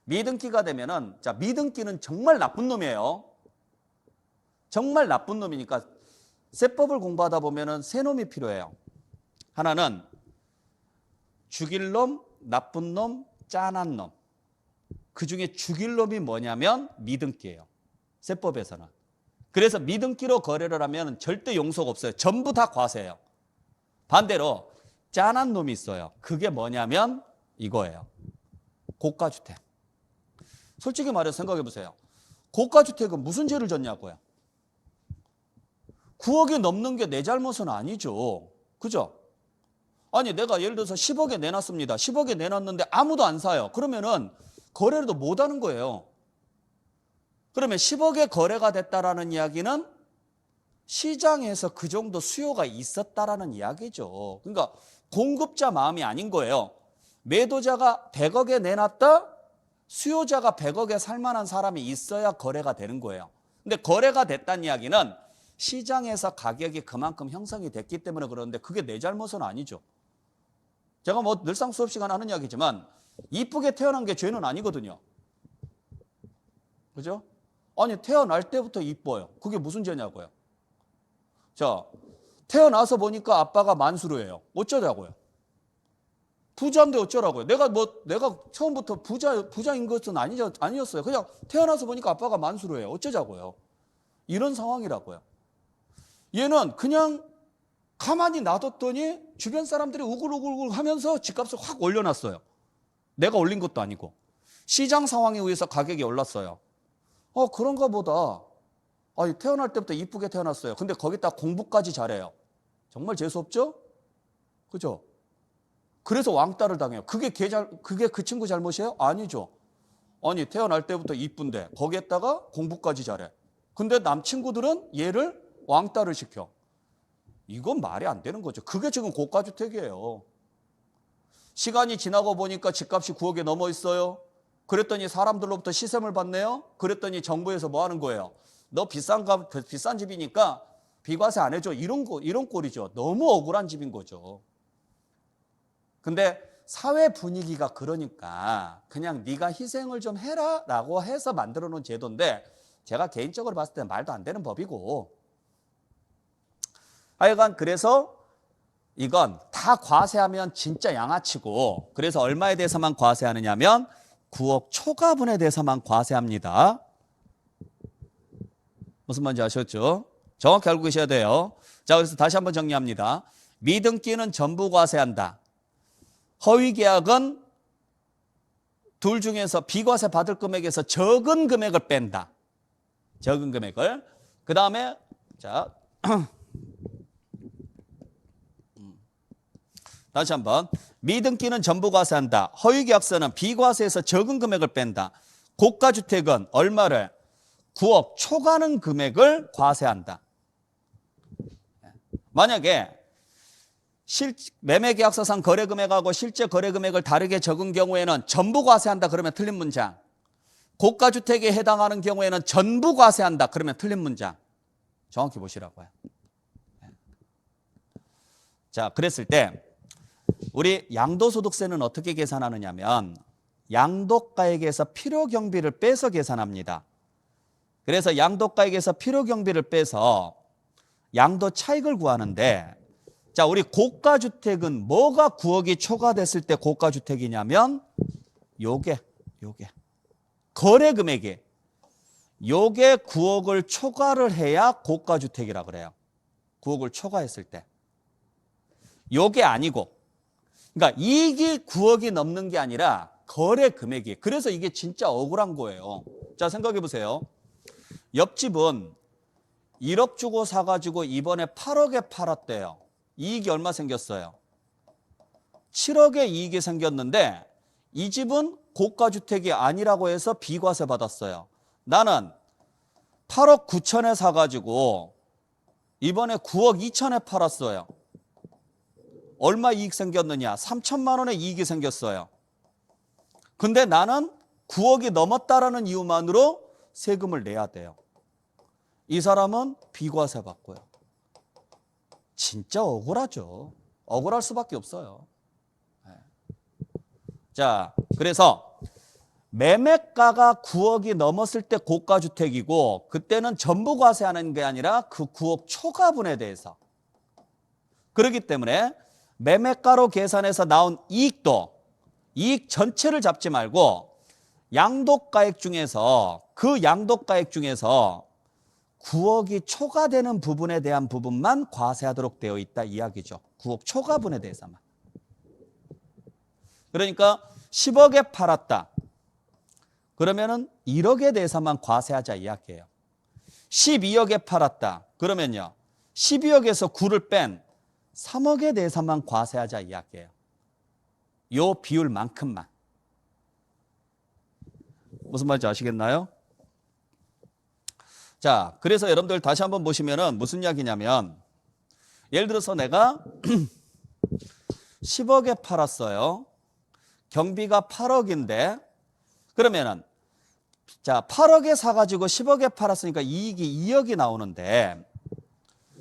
미등기가 되면은, 자, 미등기는 정말 나쁜 놈이에요. 정말 나쁜 놈이니까 세법을 공부하다 보면은 세 놈이 필요해요. 하나는 죽일 놈, 나쁜 놈, 짠한 놈. 그 중에 죽일 놈이 뭐냐면 미등기예요. 세법에서는. 그래서 미등기로 거래를 하면 절대 용서가 없어요. 전부 다 과세예요. 반대로 짠한 놈이 있어요. 그게 뭐냐면 이거예요. 고가주택. 솔직히 말해서 생각해 보세요. 고가주택은 무슨 죄를 졌냐고요. 9억이 넘는 게 내 잘못은 아니죠. 그죠? 아니 내가 예를 들어서 10억에 내놨습니다. 10억에 내놨는데 아무도 안 사요. 그러면은 거래도 못 하는 거예요. 그러면 10억에 거래가 됐다라는 이야기는 시장에서 그 정도 수요가 있었다라는 이야기죠. 그러니까 공급자 마음이 아닌 거예요. 매도자가 100억에 내놨다, 수요자가 100억에 살 만한 사람이 있어야 거래가 되는 거예요. 근데 거래가 됐다는 이야기는 시장에서 가격이 그만큼 형성이 됐기 때문에 그러는데 그게 내 잘못은 아니죠. 제가 뭐 늘상 수업 시간에 하는 이야기지만 이쁘게 태어난 게 죄는 아니거든요. 그죠? 아니 태어날 때부터 이뻐요. 그게 무슨 죄냐고요. 자, 태어나서 보니까 아빠가 만수르예요. 어쩌자고요. 부자인데 어쩌라고요. 내가 처음부터 부자인 것은 아니었어요. 그냥 태어나서 보니까 아빠가 만수르예요. 어쩌자고요. 이런 상황이라고요. 얘는 그냥 가만히 놔뒀더니 주변 사람들이 우글우글 하면서 집값을 확 올려놨어요. 내가 올린 것도 아니고. 시장 상황에 의해서 가격이 올랐어요. 그런가 보다. 태어날 때부터 이쁘게 태어났어요. 근데 거기다 공부까지 잘해요. 정말 재수없죠? 그죠? 그래서 왕따를 당해요. 그게 그 친구 잘못이에요? 아니죠. 아니, 태어날 때부터 이쁜데 거기에다가 공부까지 잘해. 근데 남 친구들은 얘를 왕따를 시켜. 이건 말이 안 되는 거죠. 그게 지금 고가주택이에요. 시간이 지나고 보니까 집값이 9억에 넘어 있어요. 그랬더니 사람들로부터 시샘을 받네요. 그랬더니 정부에서 뭐 하는 거예요? 너 비싼 집이니까 비과세 안 해줘. 이런 꼴이죠. 너무 억울한 집인 거죠. 근데 사회 분위기가 그러니까 그냥 네가 희생을 좀 해라 라고 해서 만들어 놓은 제도인데 제가 개인적으로 봤을 때는 말도 안 되는 법이고 하여간 그래서 이건 다 과세하면 진짜 양아치고 그래서 얼마에 대해서만 과세하느냐면 9억 초과분에 대해서만 과세합니다. 무슨 말인지 아셨죠? 정확히 알고 계셔야 돼요. 자, 그래서 다시 한번 정리합니다. 미등기는 전부 과세한다. 허위계약은 둘 중에서 비과세 받을 금액에서 적은 금액을 뺀다. 적은 금액을. 그 다음에 자 다시 한번. 미등기는 전부 과세한다. 허위계약서는 비과세에서 적은 금액을 뺀다. 고가주택은 얼마를? 9억 초과하는 금액을 과세한다. 만약에 매매계약서상 거래금액하고 실제 거래금액을 다르게 적은 경우에는 전부 과세한다 그러면 틀린 문장. 고가주택에 해당하는 경우에는 전부 과세한다 그러면 틀린 문장. 정확히 보시라고요. 자, 그랬을 때 우리 양도소득세는 어떻게 계산하느냐면 양도가액에서 필요경비를 빼서 계산합니다. 그래서 양도가액에서 필요경비를 빼서 양도차익을 구하는데, 자, 우리 고가주택은 뭐가 9억이 초과됐을 때 고가주택이냐면 요게 거래금액이 요게 9억을 초과를 해야 고가주택이라 그래요. 9억을 초과했을 때. 요게 아니고, 그러니까 이익이 9억이 넘는 게 아니라 거래금액이. 그래서 이게 진짜 억울한 거예요. 자, 생각해 보세요. 옆집은 1억 주고 사가지고 이번에 8억에 팔았대요. 이익이 얼마 생겼어요? 7억의 이익이 생겼는데 이 집은 고가주택이 아니라고 해서 비과세 받았어요. 나는 8억 9천에 사가지고 이번에 9억 2천에 팔았어요. 얼마 이익 생겼느냐? 3천만 원의 이익이 생겼어요. 근데 나는 9억이 넘었다라는 이유만으로 세금을 내야 돼요. 이 사람은 비과세 받고요. 진짜 억울하죠. 억울할 수밖에 없어요. 자, 그래서 매매가가 9억이 넘었을 때 고가주택이고, 그때는 전부 과세하는 게 아니라 그 9억 초과분에 대해서. 그렇기 때문에 매매가로 계산해서 나온 이익도 이익 전체를 잡지 말고 양도가액 중에서, 그 양도가액 중에서 9억이 초과되는 부분에 대한 부분만 과세하도록 되어 있다 이야기죠. 9억 초과분에 대해서만. 그러니까 10억에 팔았다. 그러면은 1억에 대해서만 과세하자 이야기예요. 12억에 팔았다. 그러면요, 12억에서 9를 뺀 3억에 대해서만 과세하자 이야기예요. 요 비율만큼만. 무슨 말인지 아시겠나요? 자, 그래서 여러분들 다시 한번 보시면은 무슨 이야기냐면, 예를 들어서 내가 10억에 팔았어요. 경비가 8억인데, 그러면은, 자, 8억에 사가지고 10억에 팔았으니까 이익이 2억이 나오는데,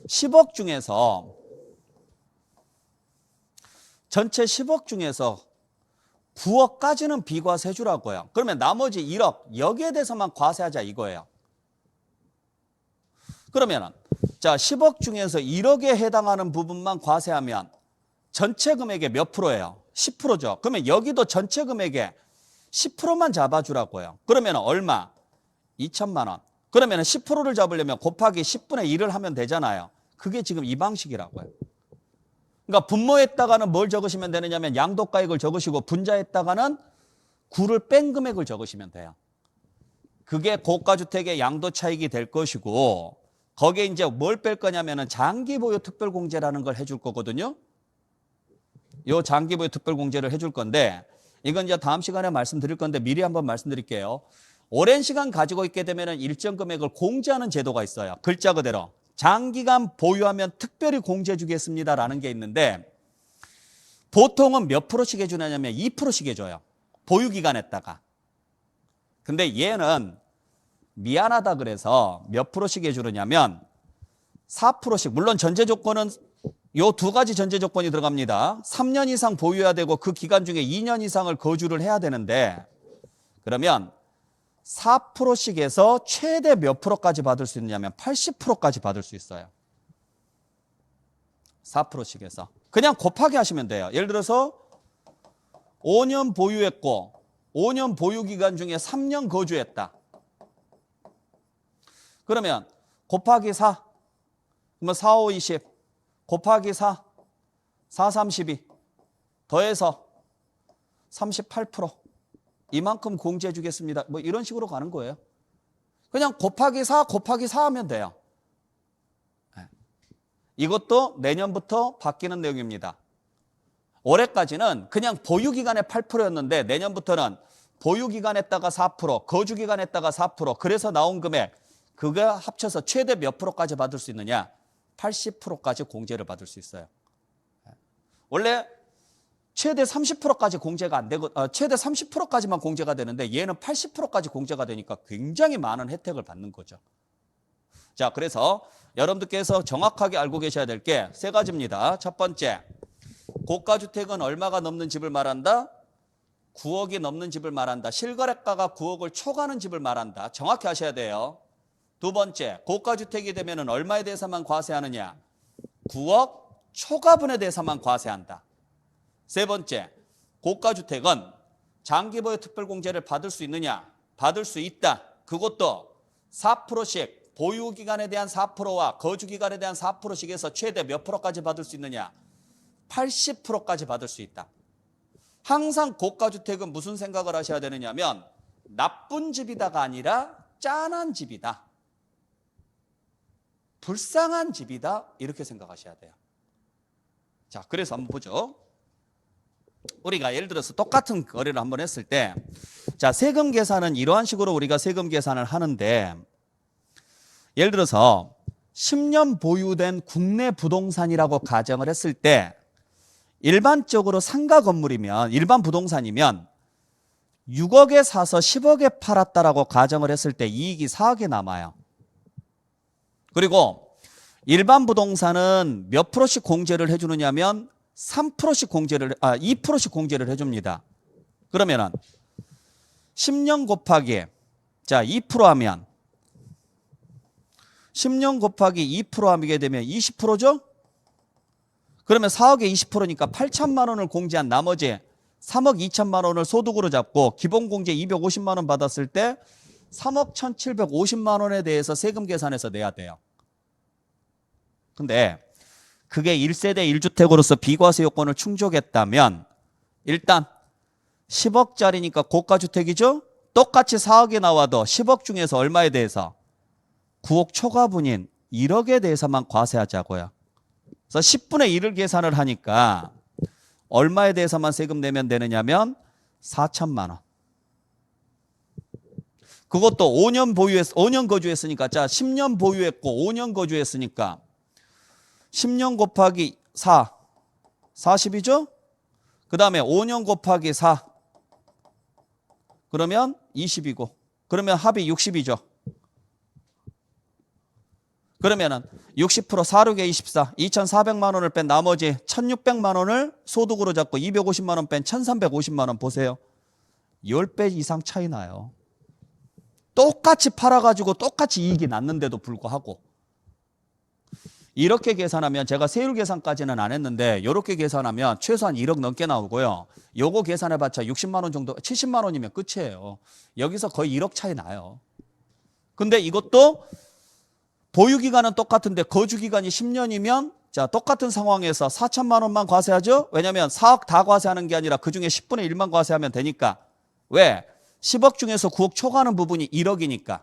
10억 중에서, 전체 10억 중에서 9억까지는 비과세 해주라고요. 그러면 나머지 1억, 여기에 대해서만 과세하자 이거예요. 그러면은, 자, 10억 중에서 1억에 해당하는 부분만 과세하면 전체 금액의 몇 프로예요? 10%죠. 그러면 여기도 전체 금액의 10%만 잡아주라고요. 그러면 얼마? 2천만 원. 그러면 10%를 잡으려면 곱하기 10분의 1을 하면 되잖아요. 그게 지금 이 방식이라고요. 그러니까 분모에다가는 뭘 적으시면 되느냐면 양도가액을 적으시고, 분자에다가는 9를 뺀 금액을 적으시면 돼요. 그게 고가주택의 양도차익이 될 것이고, 거기에 이제 뭘 뺄 거냐면은 장기보유 특별공제라는 걸 해줄 거거든요. 요 장기보유 특별공제를 해줄 건데, 이건 이제 다음 시간에 말씀드릴 건데 미리 한번 말씀드릴게요. 오랜 시간 가지고 있게 되면은 일정 금액을 공제하는 제도가 있어요. 글자 그대로 장기간 보유하면 특별히 공제 주겠습니다라는 게 있는데, 보통은 몇 프로씩 해주냐면 2%씩 해줘요. 보유 기간에다가. 근데 얘는 미안하다 그래서 몇 프로씩 해주느냐면 4%씩. 물론 전제 조건은 요 두 가지 전제 조건이 들어갑니다. 3년 이상 보유해야 되고 그 기간 중에 2년 이상을 거주를 해야 되는데, 그러면 4%씩 해서 최대 몇 프로까지 받을 수 있냐면 80%까지 받을 수 있어요. 4%씩 해서. 그냥 곱하기 하시면 돼요. 예를 들어서 5년 보유했고 5년 보유 기간 중에 3년 거주했다. 그러면 곱하기 4. 그러면 4, 5, 20. 곱하기 4. 4, 32. 더해서 38%. 이만큼 공제해 주겠습니다. 뭐 이런 식으로 가는 거예요. 그냥 곱하기 4, 곱하기 4 하면 돼요. 이것도 내년부터 바뀌는 내용입니다. 올해까지는 그냥 보유기간에 8%였는데 내년부터는 보유기간에다가 4%, 거주기간에다가 4%, 그래서 나온 금액, 그거 합쳐서 최대 몇 프로까지 받을 수 있느냐? 80%까지 공제를 받을 수 있어요. 원래 최대 30%까지 공제가 안 되고, 최대 30%까지만 공제가 되는데 얘는 80%까지 공제가 되니까 굉장히 많은 혜택을 받는 거죠. 자, 그래서 여러분들께서 정확하게 알고 계셔야 될 게 세 가지입니다. 첫 번째, 고가주택은 얼마가 넘는 집을 말한다? 9억이 넘는 집을 말한다. 실거래가가 9억을 초과하는 집을 말한다. 정확히 하셔야 돼요. 두 번째, 고가주택이 되면 얼마에 대해서만 과세하느냐? 9억 초과분에 대해서만 과세한다. 세 번째, 고가주택은 장기보유 특별공제를 받을 수 있느냐? 받을 수 있다. 그것도 4%씩 보유기간에 대한 4%와 거주기간에 대한 4%씩 해서 최대 몇 프로까지 받을 수 있느냐? 80%까지 받을 수 있다. 항상 고가주택은 무슨 생각을 하셔야 되느냐면 나쁜 집이다가 아니라 짠한 집이다. 불쌍한 집이다. 이렇게 생각하셔야 돼요. 자, 그래서 한번 보죠. 우리가 예를 들어서 똑같은 거래를 한번 했을 때, 자, 세금 계산은 이러한 식으로 우리가 세금 계산을 하는데, 예를 들어서 10년 보유된 국내 부동산이라고 가정을 했을 때, 일반적으로 상가 건물이면, 일반 부동산이면 6억에 사서 10억에 팔았다라고 가정을 했을 때 이익이 4억에 남아요. 그리고 일반 부동산은 몇 프로씩 공제를 해주느냐면 3%씩 공제를, 2%씩 공제를 해줍니다. 그러면은 10년 곱하기, 자, 2% 하면 10년 곱하기 2% 하게 되면 20%죠? 그러면 4억에 20%니까 8천만 원을 공제한 나머지 3억 2천만 원을 소득으로 잡고 기본공제 250만 원 받았을 때 3억 1,750만 원에 대해서 세금 계산해서 내야 돼요. 근데 그게 1세대 1주택으로서 비과세 요건을 충족했다면 일단 10억짜리니까 고가주택이죠? 똑같이 4억이 나와도 10억 중에서 얼마에 대해서 9억 초과분인 1억에 대해서만 과세하자고요. 그래서 10분의 1을 계산을 하니까 얼마에 대해서만 세금 내면 되느냐면 4천만 원. 그것도 5년 거주했으니까, 자, 10년 보유했고 5년 거주했으니까 10년 곱하기 4, 40이죠? 그 다음에 5년 곱하기 4, 그러면 20이고, 그러면 합이 60이죠. 그러면은 60% 4, 6에 24, 2,400만 원을 뺀 나머지 1,600만 원을 소득으로 잡고 250만 원 뺀 1,350만 원 보세요. 10배 이상 차이 나요. 똑같이 팔아가지고 똑같이 이익이 났는데도 불구하고. 이렇게 계산하면, 제가 세율 계산까지는 안 했는데 이렇게 계산하면 최소한 1억 넘게 나오고요. 요거 계산해봤자 60만 원 정도, 70만 원이면 끝이에요. 여기서 거의 1억 차이 나요. 근데 이것도 보유기간은 똑같은데 거주기간이 10년이면 자, 똑같은 상황에서 4천만 원만 과세하죠? 왜냐하면 4억 다 과세하는 게 아니라 그중에 10분의 1만 과세하면 되니까. 왜? 10억 중에서 9억 초과하는 부분이 1억이니까.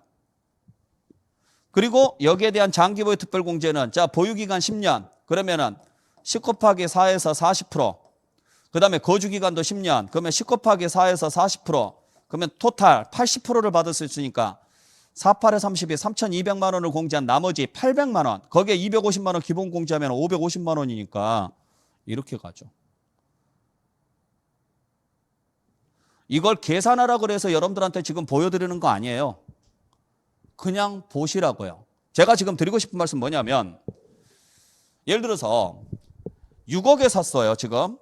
그리고 여기에 대한 장기보유 특별공제는, 자, 보유기간 10년, 그러면은 10 곱하기 4에서 40%, 그 다음에 거주기간도 10년, 그러면 10 곱하기 4에서 40%, 그러면 토탈 80%를 받을 수 있으니까 48에 32, 3,200만 원을 공제한 나머지 800만 원, 거기에 250만 원 기본 공제하면 550만 원이니까 이렇게 가죠. 이걸 계산하라 그래서 여러분들한테 지금 보여드리는 거 아니에요. 그냥 보시라고요. 제가 지금 드리고 싶은 말씀 뭐냐면, 예를 들어서 6억에 샀어요, 지금.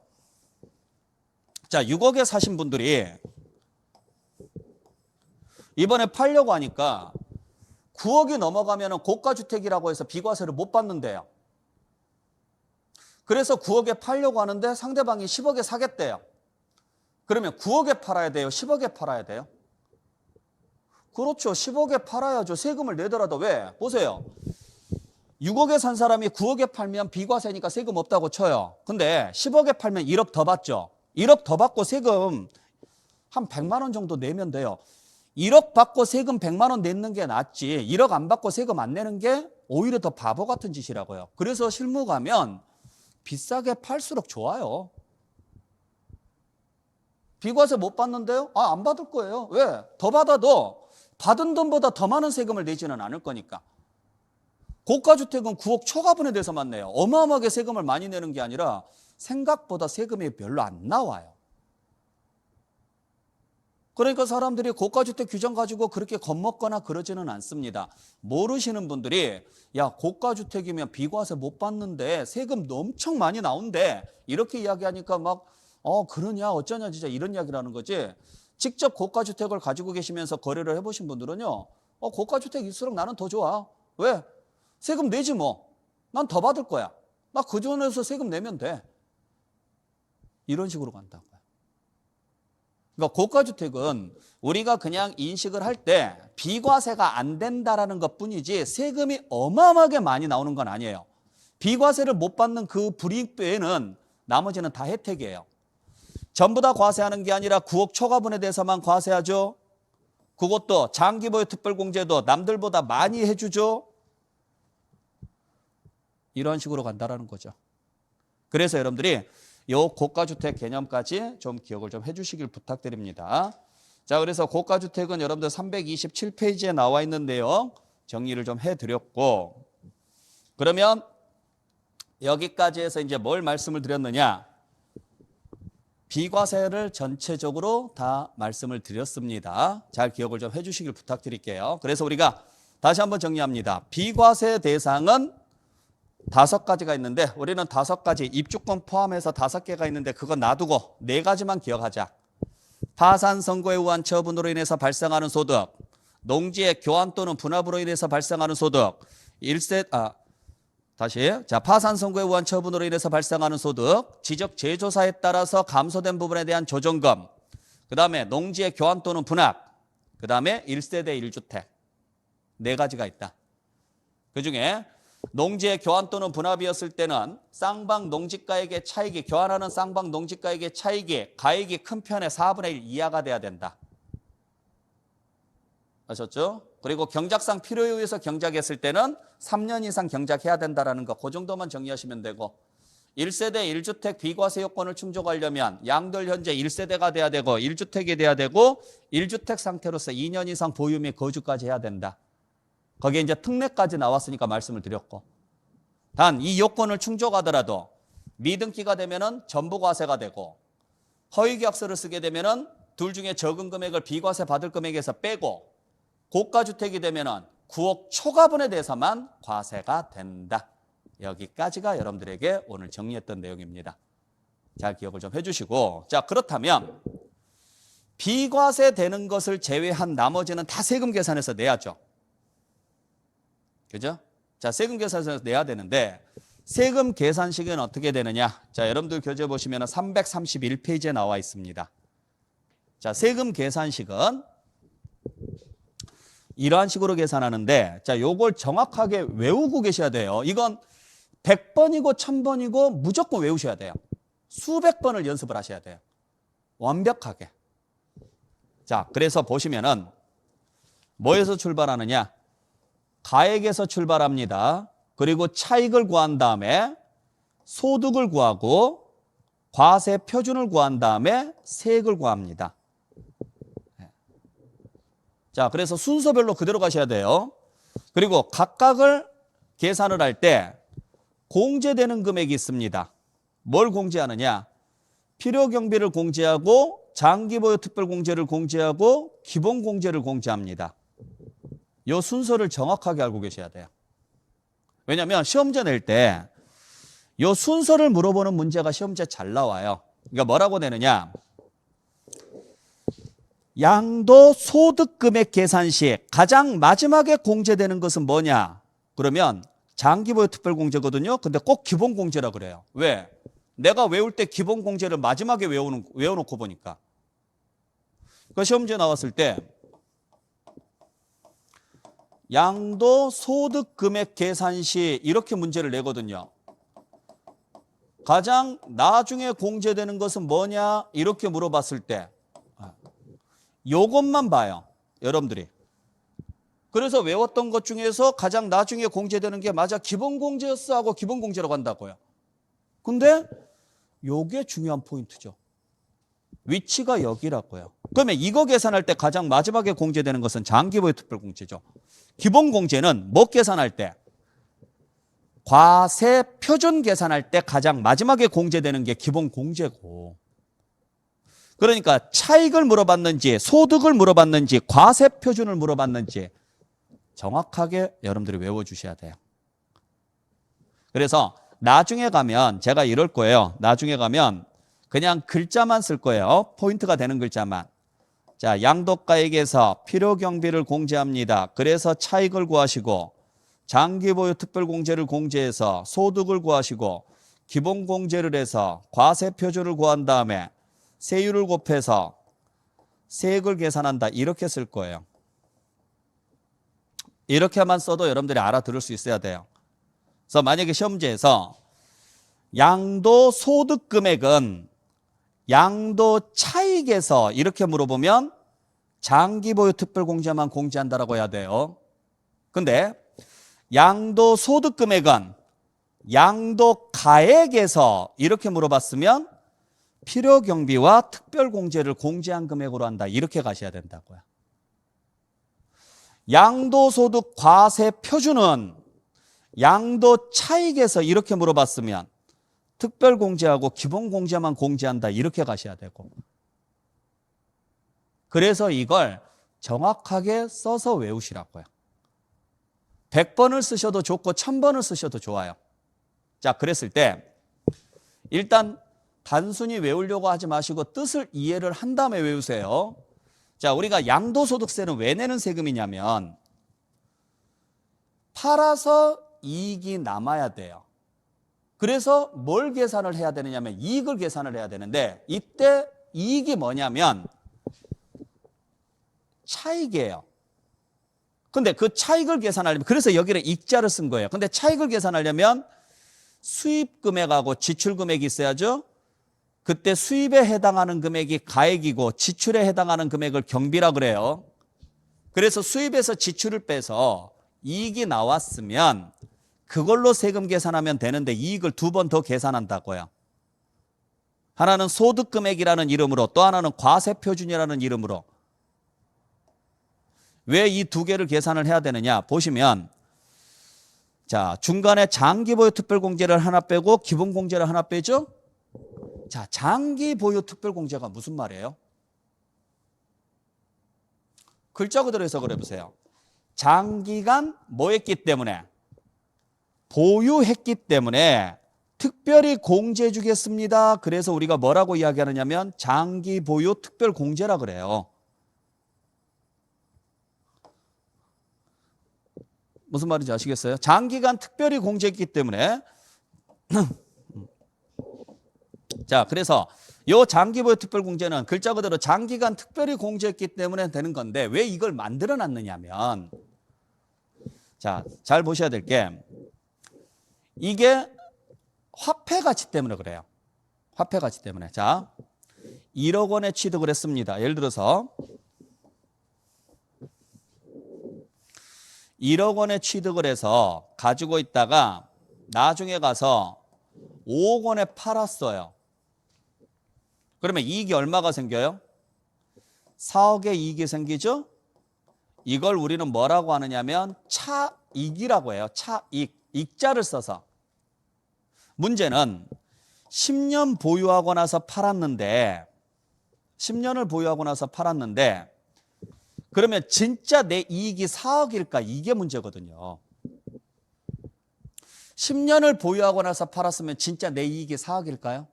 자, 6억에 사신 분들이 이번에 팔려고 하니까 9억이 넘어가면 고가주택이라고 해서 비과세를 못 받는데요. 그래서 9억에 팔려고 하는데 상대방이 10억에 사겠대요. 그러면 9억에 팔아야 돼요? 10억에 팔아야 돼요? 그렇죠. 10억에 팔아야죠. 세금을 내더라도. 왜? 보세요. 6억에 산 사람이 9억에 팔면 비과세니까 세금 없다고 쳐요. 근데 10억에 팔면 1억 더 받죠. 1억 더 받고 세금 한 100만 원 정도 내면 돼요. 1억 받고 세금 100만 원 내는 게 낫지 1억 안 받고 세금 안 내는 게 오히려 더 바보 같은 짓이라고요. 그래서 실무 가면 비싸게 팔수록 좋아요. 비과세 못 받는데요? 안 받을 거예요. 왜? 더 받아도 받은 돈보다 더 많은 세금을 내지는 않을 거니까. 고가주택은 9억 초과분에 대해서만 내요. 어마어마하게 세금을 많이 내는 게 아니라 생각보다 세금이 별로 안 나와요. 그러니까 사람들이 고가주택 규정 가지고 그렇게 겁먹거나 그러지는 않습니다. 모르시는 분들이 야, 고가주택이면 비과세 못 받는데 세금 엄청 많이 나온대. 이렇게 이야기하니까 막 그러냐 어쩌냐 진짜 이런 이야기를 하는 거지. 직접 고가주택을 가지고 계시면서 거래를 해보신 분들은요. 고가주택일수록 나는 더 좋아. 왜? 세금 내지 뭐. 난 더 받을 거야. 나 그전에서 세금 내면 돼. 이런 식으로 간다고요. 그러니까 고가주택은 우리가 그냥 인식을 할 때 비과세가 안 된다라는 것뿐이지 세금이 어마어마하게 많이 나오는 건 아니에요. 비과세를 못 받는 그 불이익 외에는 나머지는 다 혜택이에요. 전부 다 과세하는 게 아니라 9억 초과분에 대해서만 과세하죠. 그것도 장기보유 특별공제도 남들보다 많이 해주죠. 이런 식으로 간다라는 거죠. 그래서 여러분들이 이 고가주택 개념까지 좀 기억을 좀 해주시길 부탁드립니다. 자, 그래서 고가주택은 여러분들 327페이지에 나와 있는 내용 정리를 좀 해드렸고, 그러면 여기까지 해서 이제 뭘 말씀을 드렸느냐? 비과세를 전체적으로 다 말씀을 드렸습니다. 잘 기억을 좀 해주시길 부탁드릴게요. 그래서 우리가 다시 한번 정리합니다. 비과세 대상은 5가지가 있는데 우리는 5가지 입주권 포함해서 5개가 있는데 그건 놔두고 4가지만 기억하자. 파산 선고에 의한 처분으로 인해서 발생하는 소득, 농지의 교환 또는 분합으로 인해서 발생하는 소득, 파산 선고에 의한 처분으로 인해서 발생하는 소득, 지적 재조사에 따라서 감소된 부분에 대한 조정금, 그 다음에 농지의 교환 또는 분합, 그 다음에 1세대 1주택 4가지가 있다. 그중에 농지의 교환 또는 분합이었을 때는 쌍방 농지가액의 차익이, 교환하는 쌍방 농지가액의 차익이 가액이 큰 편의 4분의 1 이하가 돼야 된다. 아셨죠? 그리고 경작상 필요에 의해서 경작했을 때는 3년 이상 경작해야 된다는 거, 그 정도만 정리하시면 되고, 1세대 1주택 비과세 요건을 충족하려면 양들 현재 1세대가 돼야 되고 1주택이 돼야 되고 1주택 상태로서 2년 이상 보유 및 거주까지 해야 된다. 거기에 이제 특례까지 나왔으니까 말씀을 드렸고, 단 이 요건을 충족하더라도 미등기가 되면은 전부 과세가 되고, 허위계약서를 쓰게 되면은 둘 중에 적은 금액을 비과세 받을 금액에서 빼고, 고가주택이 되면은 9억 초과분에 대해서만 과세가 된다. 여기까지가 여러분들에게 오늘 정리했던 내용입니다. 잘 기억을 좀 해주시고, 자, 그렇다면 비과세 되는 것을 제외한 나머지는 다 세금 계산해서 내야죠. 그죠? 자, 세금 계산해서 내야 되는데 세금 계산식은 어떻게 되느냐? 자, 여러분들 교재 보시면 331페이지에 나와 있습니다. 자, 세금 계산식은 이러한 식으로 계산하는데, 자, 요걸 정확하게 외우고 계셔야 돼요. 이건 100번이고 1000번이고 무조건 외우셔야 돼요. 수백 번을 연습을 하셔야 돼요. 완벽하게. 자, 그래서 보시면은 뭐에서 출발하느냐? 가액에서 출발합니다. 그리고 차익을 구한 다음에 소득을 구하고 과세 표준을 구한 다음에 세액을 구합니다. 자, 그래서 순서별로 그대로 가셔야 돼요. 그리고 각각을 계산을 할 때 공제되는 금액이 있습니다. 뭘 공제하느냐? 필요경비를 공제하고 장기보유 특별공제를 공제하고 기본공제를 공제합니다. 이 순서를 정확하게 알고 계셔야 돼요. 왜냐하면 시험제 낼 때 이 순서를 물어보는 문제가 시험제 잘 나와요. 그러니까 뭐라고 내느냐? 양도소득금액 계산 시 가장 마지막에 공제되는 것은 뭐냐? 그러면 장기보유 특별공제거든요. 근데 꼭 기본공제라 그래요. 왜? 내가 외울 때 기본공제를 마지막에 외워놓고 보니까. 그 시험제 나왔을 때 양도소득금액 계산 시 이렇게 문제를 내거든요. 가장 나중에 공제되는 것은 뭐냐? 이렇게 물어봤을 때 요것만 봐요, 여러분들이. 그래서 외웠던 것 중에서 가장 나중에 공제되는 게 맞아, 기본공제였어 하고 기본공제로 간다고요. 근데 요게 중요한 포인트죠. 위치가 여기라고요. 그러면 이거 계산할 때 가장 마지막에 공제되는 것은 장기보유 특별공제죠. 기본공제는 뭐 계산할 때? 과세 표준 계산할 때 가장 마지막에 공제되는 게 기본공제고. 그러니까 차익을 물어봤는지 소득을 물어봤는지 과세 표준을 물어봤는지 정확하게 여러분들이 외워주셔야 돼요. 그래서 나중에 가면 제가 이럴 거예요. 나중에 가면 그냥 글자만 쓸 거예요. 포인트가 되는 글자만. 자, 양도가액에서 필요경비를 공제합니다. 그래서 차익을 구하시고 장기보유 특별공제를 공제해서 소득을 구하시고 기본공제를 해서 과세표준을 구한 다음에 세율을 곱해서 세액을 계산한다. 이렇게 쓸 거예요. 이렇게만 써도 여러분들이 알아들을 수 있어야 돼요. 그래서 만약에 시험지에서 양도소득금액은 양도차익에서 이렇게 물어보면 장기보유 특별공제만 공제한다라고 해야 돼요. 근데 양도소득금액은 양도가액에서 이렇게 물어봤으면 필요경비와 특별공제를 공제한 금액으로 한다. 이렇게 가셔야 된다고요. 양도소득 과세 표준은 양도차익에서 이렇게 물어봤으면 특별공제하고 기본공제만 공제한다. 이렇게 가셔야 되고. 그래서 이걸 정확하게 써서 외우시라고요. 100번을 쓰셔도 좋고 1000번을 쓰셔도 좋아요. 자, 그랬을 때 일단 단순히 외우려고 하지 마시고 뜻을 이해를 한 다음에 외우세요. 자, 우리가 양도소득세는 왜 내는 세금이냐면 팔아서 이익이 남아야 돼요. 그래서 뭘 계산을 해야 되느냐면 이익을 계산을 해야 되는데 이때 이익이 뭐냐면 차익이에요. 근데 그 차익을 계산하려면 그래서 여기는 익자를 쓴 거예요. 근데 차익을 계산하려면 수입 금액하고 지출 금액이 있어야죠. 그때 수입에 해당하는 금액이 가액이고 지출에 해당하는 금액을 경비라 그래요. 그래서 수입에서 지출을 빼서 이익이 나왔으면 그걸로 세금 계산하면 되는데 이익을 2번 더 계산한다고요. 하나는 소득금액이라는 이름으로 또 하나는 과세표준이라는 이름으로. 왜 이 두 개를 계산을 해야 되느냐 보시면 자, 중간에 장기보유 특별공제를 하나 빼고 기본공제를 하나 빼죠. 자, 장기보유 특별공제가 무슨 말이에요? 글자 그대로 해석을 해보세요. 장기간 뭐 했기 때문에? 보유했기 때문에 특별히 공제 주겠습니다. 그래서 우리가 뭐라고 이야기하느냐면 장기보유 특별공제라 그래요. 무슨 말인지 아시겠어요? 장기간 특별히 공제했기 때문에 자, 그래서 이 장기보유 특별공제는 글자 그대로 장기간 특별히 공제했기 때문에 되는 건데 왜 이걸 만들어 놨느냐면 자, 잘 보셔야 될 게 이게 화폐 가치 때문에 그래요. 화폐 가치 때문에. 자, 1억 원에 취득을 했습니다. 예를 들어서 1억 원에 취득을 해서 가지고 있다가 나중에 가서 5억 원에 팔았어요. 그러면 이익이 얼마가 생겨요? 4억의 이익이 생기죠? 이걸 우리는 뭐라고 하느냐면 차익이라고 해요. 차익. 익자를 써서. 문제는 10년 보유하고 나서 팔았는데 10년을 보유하고 나서 팔았는데 그러면 진짜 내 이익이 4억일까? 이게 문제거든요. 10년을 보유하고 나서 팔았으면 진짜 내 이익이 4억일까요?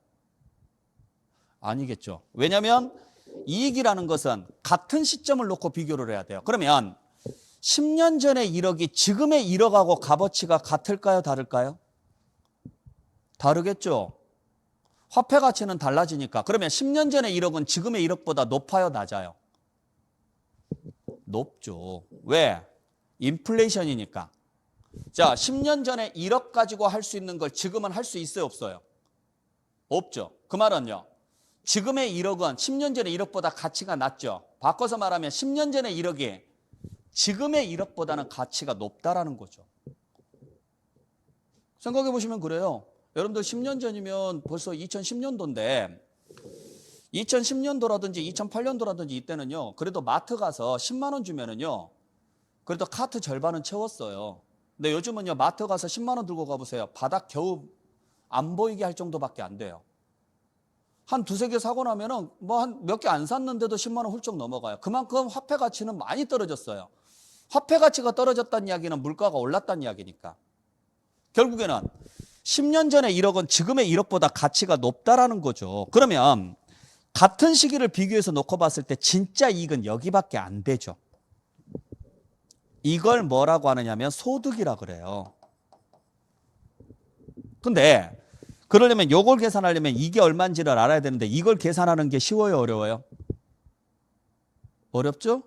아니겠죠. 왜냐하면 이익이라는 것은 같은 시점을 놓고 비교를 해야 돼요. 그러면 10년 전의 1억이 지금의 1억하고 값어치가 같을까요? 다를까요? 다르겠죠. 화폐 가치는 달라지니까. 그러면 10년 전의 1억은 지금의 1억보다 높아요? 낮아요? 높죠. 왜? 인플레이션이니까. 자, 10년 전에 1억 가지고 할 수 있는 걸 지금은 할 수 있어요? 없어요? 없죠. 그 말은요. 지금의 1억은 10년 전에 1억보다 가치가 낮죠. 바꿔서 말하면 10년 전에 1억이 지금의 1억보다는 가치가 높다라는 거죠. 생각해 보시면 그래요. 여러분들 10년 전이면 벌써 2010년도인데 2010년도라든지 2008년도라든지 이때는요. 그래도 마트 가서 10만 원 주면은요. 그래도 카트 절반은 채웠어요. 근데 요즘은요. 마트 가서 10만 원 들고 가보세요. 바닥 겨우 안 보이게 할 정도밖에 안 돼요. 한 두세 개 사고 나면은 뭐 한 몇 개 안 샀는데도 10만 원 훌쩍 넘어가요. 그만큼 화폐 가치는 많이 떨어졌어요. 화폐 가치가 떨어졌다는 이야기는 물가가 올랐다는 이야기니까. 결국에는 10년 전에 1억은 지금의 1억보다 가치가 높다라는 거죠. 그러면 같은 시기를 비교해서 놓고 봤을 때 진짜 이익은 여기밖에 안 되죠. 이걸 뭐라고 하느냐면 소득이라 그래요. 근데 그러려면 요걸 계산하려면 이게 얼마인지를 알아야 되는데 이걸 계산하는 게 쉬워요, 어려워요? 어렵죠?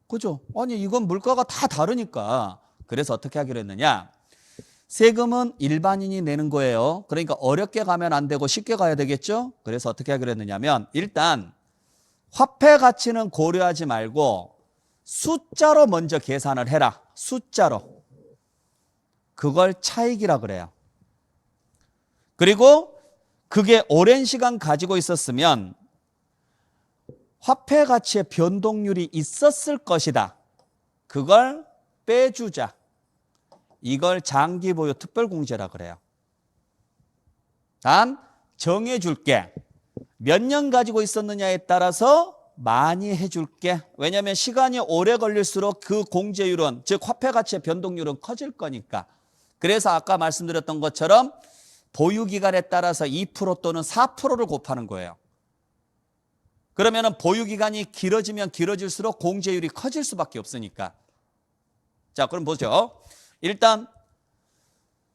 그죠? 아니 이건 물가가 다 다르니까. 그래서 어떻게 하기로 했느냐? 세금은 일반인이 내는 거예요. 그러니까 어렵게 가면 안 되고 쉽게 가야 되겠죠? 그래서 어떻게 하기로 했느냐면 일단 화폐 가치는 고려하지 말고 숫자로 먼저 계산을 해라. 숫자로. 그걸 차익이라 그래요. 그리고 그게 오랜 시간 가지고 있었으면 화폐 가치의 변동률이 있었을 것이다. 그걸 빼주자. 이걸 장기 보유 특별공제라 그래요. 단 정해줄게. 몇 년 가지고 있었느냐에 따라서 많이 해줄게. 왜냐하면 시간이 오래 걸릴수록 그 공제율은, 즉 화폐 가치의 변동률은 커질 거니까. 그래서 아까 말씀드렸던 것처럼 보유기간에 따라서 2% 또는 4%를 곱하는 거예요. 그러면 보유기간이 길어지면 길어질수록 공제율이 커질 수밖에 없으니까. 자, 그럼 보죠. 일단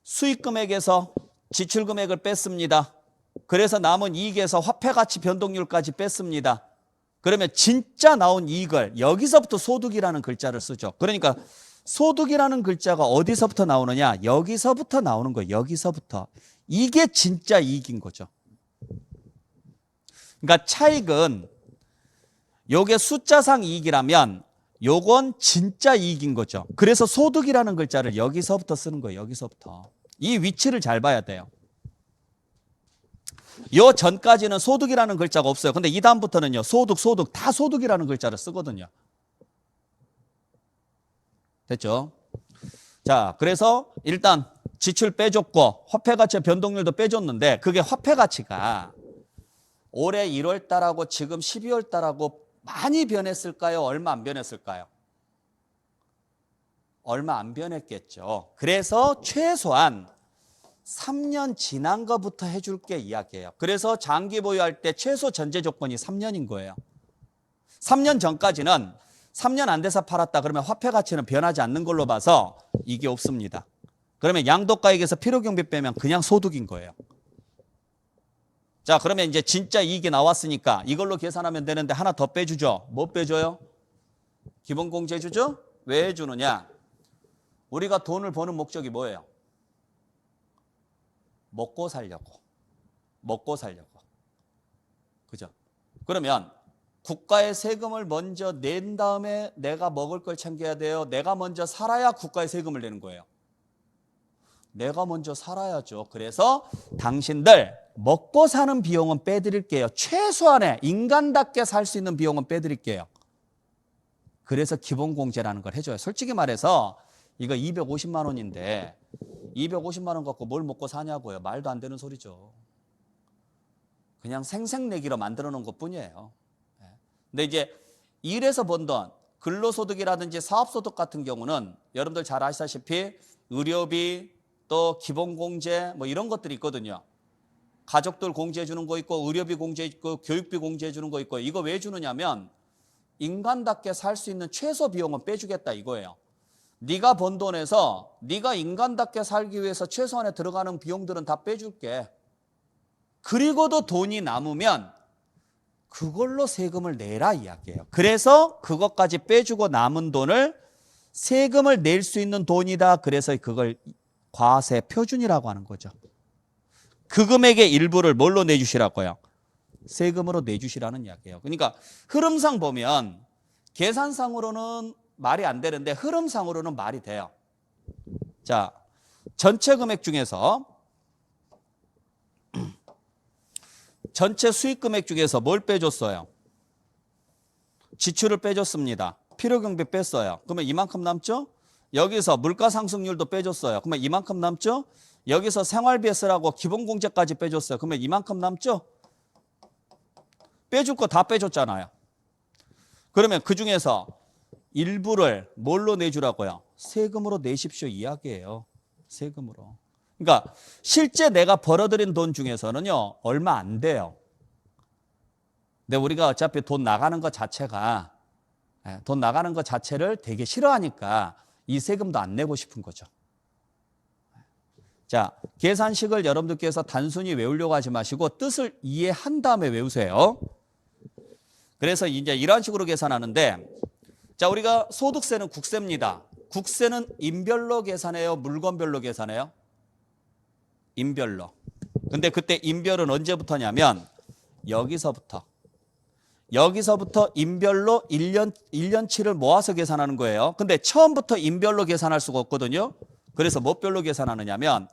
수익금액에서 지출금액을 뺐습니다. 그래서 남은 이익에서 화폐가치 변동률까지 뺐습니다. 그러면 진짜 나온 이익을 여기서부터 소득이라는 글자를 쓰죠. 그러니까 소득이라는 글자가 어디서부터 나오느냐? 여기서부터 나오는 거예요. 여기서부터. 이게 진짜 이익인 거죠. 그러니까 차익은 요게 숫자상 이익이라면 요건 진짜 이익인 거죠. 그래서 소득이라는 글자를 여기서부터 쓰는 거예요. 여기서부터. 이 위치를 잘 봐야 돼요. 요 전까지는 소득이라는 글자가 없어요. 근데 이 다음부터는요. 소득 다 소득이라는 글자를 쓰거든요. 됐죠? 자, 그래서 일단 지출 빼줬고 화폐 가치의 변동률도 빼줬는데 그게 화폐 가치가 올해 1월 달하고 지금 12월 달하고 많이 변했을까요? 얼마 안 변했을까요? 얼마 안 변했겠죠. 그래서 최소한 3년 지난 거부터 해줄게 이야기해요. 그래서 장기 보유할 때 최소 전제 조건이 3년인 거예요. 3년 전까지는 3년 안 돼서 팔았다 그러면 화폐 가치는 변하지 않는 걸로 봐서 이게 없습니다. 그러면 양도가액에서 필요경비 빼면 그냥 소득인 거예요. 자, 그러면 이제 진짜 이익이 나왔으니까 이걸로 계산하면 되는데 하나 더 빼주죠. 뭐 빼줘요? 기본공제 주죠? 왜 해주느냐? 우리가 돈을 버는 목적이 뭐예요? 먹고 살려고. 먹고 살려고. 그죠? 그러면 국가의 세금을 먼저 낸 다음에 내가 먹을 걸 챙겨야 돼요. 내가 먼저 살아야 국가의 세금을 내는 거예요. 내가 먼저 살아야죠. 그래서 당신들 먹고 사는 비용은 빼드릴게요. 최소한의 인간답게 살 수 있는 비용은 빼드릴게요. 그래서 기본공제라는 걸 해줘요. 솔직히 말해서 이거 250만 원인데 250만 원 갖고 뭘 먹고 사냐고요. 말도 안 되는 소리죠. 그냥 생색내기로 만들어 놓은 것뿐이에요. 근데 이제 일해서 번 돈, 근로소득이라든지 사업소득 같은 경우는 여러분들 잘 아시다시피 의료비, 또 기본공제 뭐 이런 것들이 있거든요. 가족들 공제해 주는 거 있고 의료비 공제해 있고 교육비 공제해 주는 거 있고 이거 왜 주느냐면 인간답게 살 수 있는 최소 비용은 빼주겠다 이거예요. 네가 번 돈에서 네가 인간답게 살기 위해서 최소한에 들어가는 비용들은 다 빼줄게. 그리고도 돈이 남으면 그걸로 세금을 내라 이야기예요. 그래서 그것까지 빼주고 남은 돈을 세금을 낼 수 있는 돈이다. 그래서 그걸 과세 표준이라고 하는 거죠. 그 금액의 일부를 뭘로 내주시라고요? 세금으로 내주시라는 이야기예요. 그러니까 흐름상 보면 계산상으로는 말이 안 되는데 흐름상으로는 말이 돼요. 자, 전체 금액 중에서 전체 수익 금액 중에서 뭘 빼줬어요? 지출을 빼줬습니다. 필요경비 뺐어요. 그러면 이만큼 남죠? 여기서 물가 상승률도 빼줬어요. 그러면 이만큼 남죠? 여기서 생활비에 쓰라고 기본공제까지 빼줬어요. 그러면 이만큼 남죠? 빼줄 거 다 빼줬잖아요. 그러면 그 중에서 일부를 뭘로 내주라고요? 세금으로 내십시오 이야기예요. 세금으로. 그러니까 실제 내가 벌어들인 돈 중에서는요, 얼마 안 돼요. 근데 우리가 어차피 돈 나가는 것 자체가, 돈 나가는 것 자체를 되게 싫어하니까 이 세금도 안 내고 싶은 거죠. 자, 계산식을 여러분들께서 단순히 외우려고 하지 마시고 뜻을 이해한 다음에 외우세요. 그래서 이제 이런 식으로 계산하는데, 자, 우리가 소득세는 국세입니다. 국세는 인별로 계산해요? 물건별로 계산해요? 인별로. 근데 그때 인별은 언제부터냐면 여기서부터 인별로 1년치를 모아서 계산하는 거예요. 근데 처음부터 인별로 계산할 수가 없거든요. 그래서 뭐 별로 계산하느냐면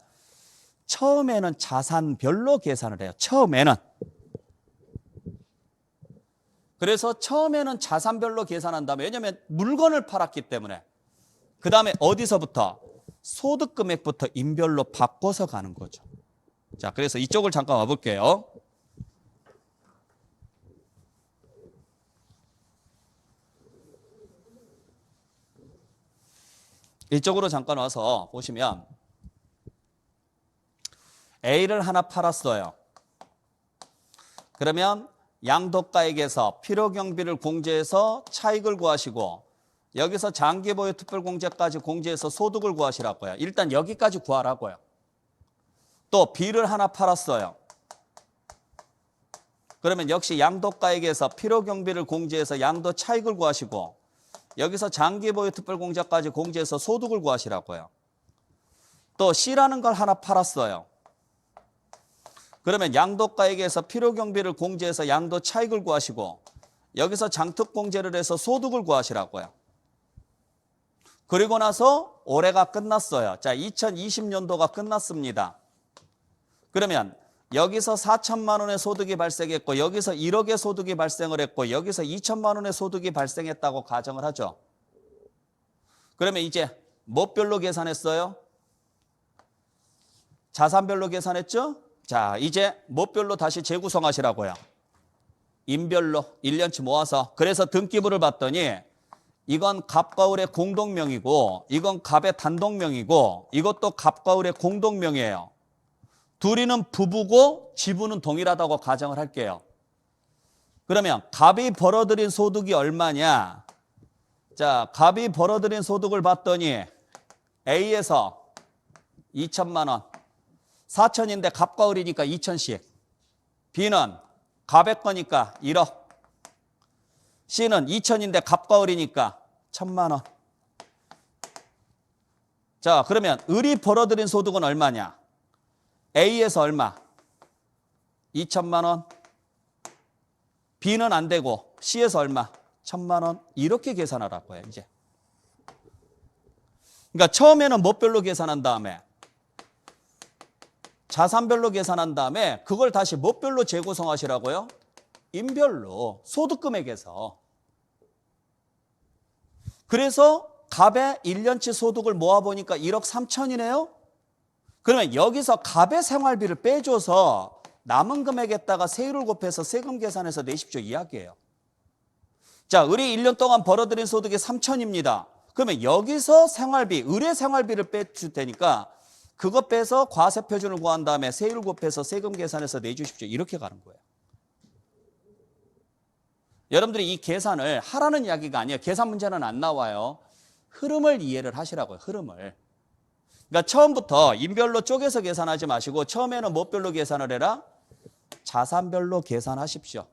처음에는 자산별로 계산을 해요. 처음에는. 그래서 처음에는 자산별로 계산한다면, 왜냐하면 물건을 팔았기 때문에. 그 다음에 어디서부터? 소득 금액부터 인별로 바꿔서 가는 거죠. 자, 그래서 이쪽을 잠깐 와볼게요. 이쪽으로 잠깐 와서 보시면 A를 하나 팔았어요. 그러면 양도가액에서 필요경비를 공제해서 차익을 구하시고 여기서 장기보유 특별공제까지 공제해서 소득을 구하시라고요. 일단 여기까지 구하라고요. 또 B를 하나 팔았어요. 그러면 역시 양도가액에서 필요경비를 공제해서 양도 차익을 구하시고 여기서 장기보유 특별공제까지 공제해서 소득을 구하시라고요. 또 C라는 걸 하나 팔았어요. 그러면 양도가액에서 필요경비를 공제해서 양도 차익을 구하시고 여기서 장특공제를 해서 소득을 구하시라고요. 그리고 나서 올해가 끝났어요. 자, 2020년도가 끝났습니다. 그러면 여기서 4천만 원의 소득이 발생했고 여기서 1억의 소득이 발생을 했고 여기서 2천만 원의 소득이 발생했다고 가정을 하죠. 그러면 이제 뭐 별로 계산했어요? 자산별로 계산했죠? 자, 이제 뭐 별로 다시 재구성하시라고요? 인별로 1년치 모아서. 그래서 등기부를 봤더니 이건 갑과 을의 공동명이고 이건 갑의 단독명이고 이것도 갑과 을의 공동명이에요. 둘이는 부부고 지분은 동일하다고 가정을 할게요. 그러면 갑이 벌어들인 소득이 얼마냐? 자, 갑이 벌어들인 소득을 봤더니 A에서 2천만 원, 4천인데 갑과 을이니까 2천씩. B는 갑의 거니까 1억. C는 2천인데 갑과 을이니까 1천만 원. 자, 그러면 을이 벌어들인 소득은 얼마냐? A에서 얼마? 2천만 원. B는 안 되고 C에서 얼마? 1천만 원. 이렇게 계산하라고요, 이제. 그러니까 처음에는 뭐 별로 계산한 다음에 자산별로 계산한 다음에 그걸 다시 뭐 별로 재구성하시라고요? 인별로, 소득금액에서. 그래서 갑의 1년치 소득을 모아보니까 1억 3천이네요. 그러면 여기서 갑의 생활비를 빼줘서 남은 금액에다가 세율을 곱해서 세금 계산해서 내십시오 이야기예요. 자, 을이 1년 동안 벌어들인 소득이 3천입니다. 그러면 여기서 생활비, 을의 생활비를 빼줄 테니까 그거 빼서 과세표준을 구한 다음에 세율을 곱해서 세금 계산해서 내주십시오. 이렇게 가는 거예요. 여러분들이 이 계산을 하라는 이야기가 아니에요. 계산 문제는 안 나와요. 흐름을 이해를 하시라고요. 흐름을. 그러니까 처음부터 인별로 쪼개서 계산하지 마시고 처음에는 뭐 별로 계산을 해라? 자산별로 계산하십시오.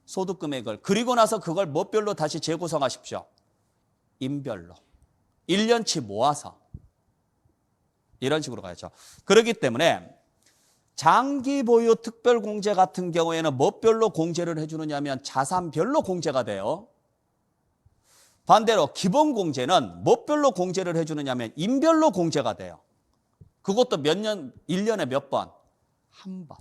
소득 금액을. 그리고 나서 그걸 뭐 별로 다시 재구성하십시오. 인별로. 1년치 모아서. 이런 식으로 가야죠. 그렇기 때문에 장기 보유 특별공제 같은 경우에는 뭐 별로 공제를 해주느냐 하면 자산별로 공제가 돼요. 반대로 기본공제는 뭐 별로 공제를 해주느냐 하면 인별로 공제가 돼요. 그것도 몇 년, 1년에 몇 번? 한 번.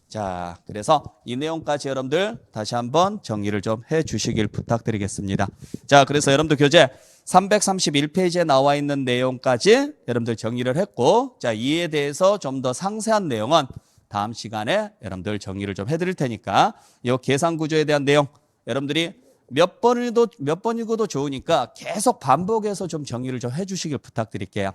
자, 그래서 이 내용까지 여러분들 다시 한번 정리를 좀 해 주시길 부탁드리겠습니다. 자, 그래서 여러분들 교재 331페이지에 나와 있는 내용까지 여러분들 정리를 했고, 자, 이에 대해서 좀 더 상세한 내용은 다음 시간에 여러분들 정리를 좀 해드릴 테니까 이 계산 구조에 대한 내용 여러분들이 몇 번이고도 좋으니까 계속 반복해서 좀 정리를 좀 해주시길 부탁드릴게요.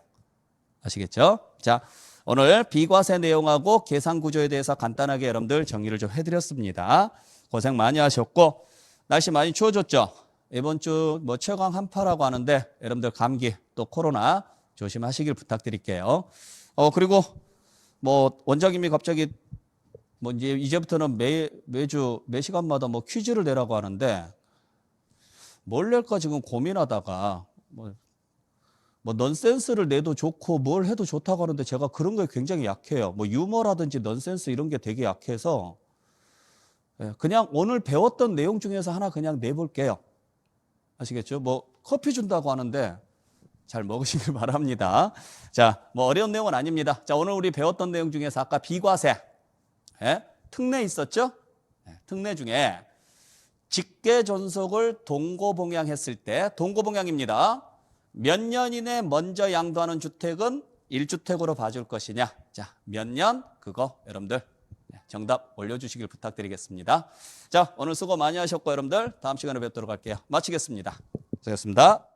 아시겠죠? 자, 오늘 비과세 내용하고 계산 구조에 대해서 간단하게 여러분들 정리를 좀 해드렸습니다. 고생 많이 하셨고 날씨 많이 추워졌죠? 이번 주 뭐 최강 한파라고 하는데 여러분들 감기 또 코로나 조심하시길 부탁드릴게요. 그리고 뭐 원장님이 갑자기 뭐 이제부터는 매주 매 시간마다 뭐 퀴즈를 내라고 하는데 뭘 낼까 지금 고민하다가 뭐 넌센스를 내도 좋고 뭘 해도 좋다고 하는데 제가 그런 거에 굉장히 약해요. 뭐 유머라든지 넌센스 이런 게 되게 약해서 그냥 오늘 배웠던 내용 중에서 하나 그냥 내볼게요. 아시겠죠? 뭐 커피 준다고 하는데 잘 먹으시길 바랍니다. 자, 뭐 어려운 내용은 아닙니다. 자, 오늘 우리 배웠던 내용 중에서 아까 비과세 특례 있었죠? 특례 중에 직계 존속을 동고봉양했을 때 동고봉양입니다. 몇 년 이내 먼저 양도하는 주택은 1주택으로 봐줄 것이냐. 자, 몇 년? 그거 여러분들 정답 올려주시길 부탁드리겠습니다. 자, 오늘 수고 많이 하셨고 여러분들 다음 시간에 뵙도록 할게요. 마치겠습니다. 수고하셨습니다.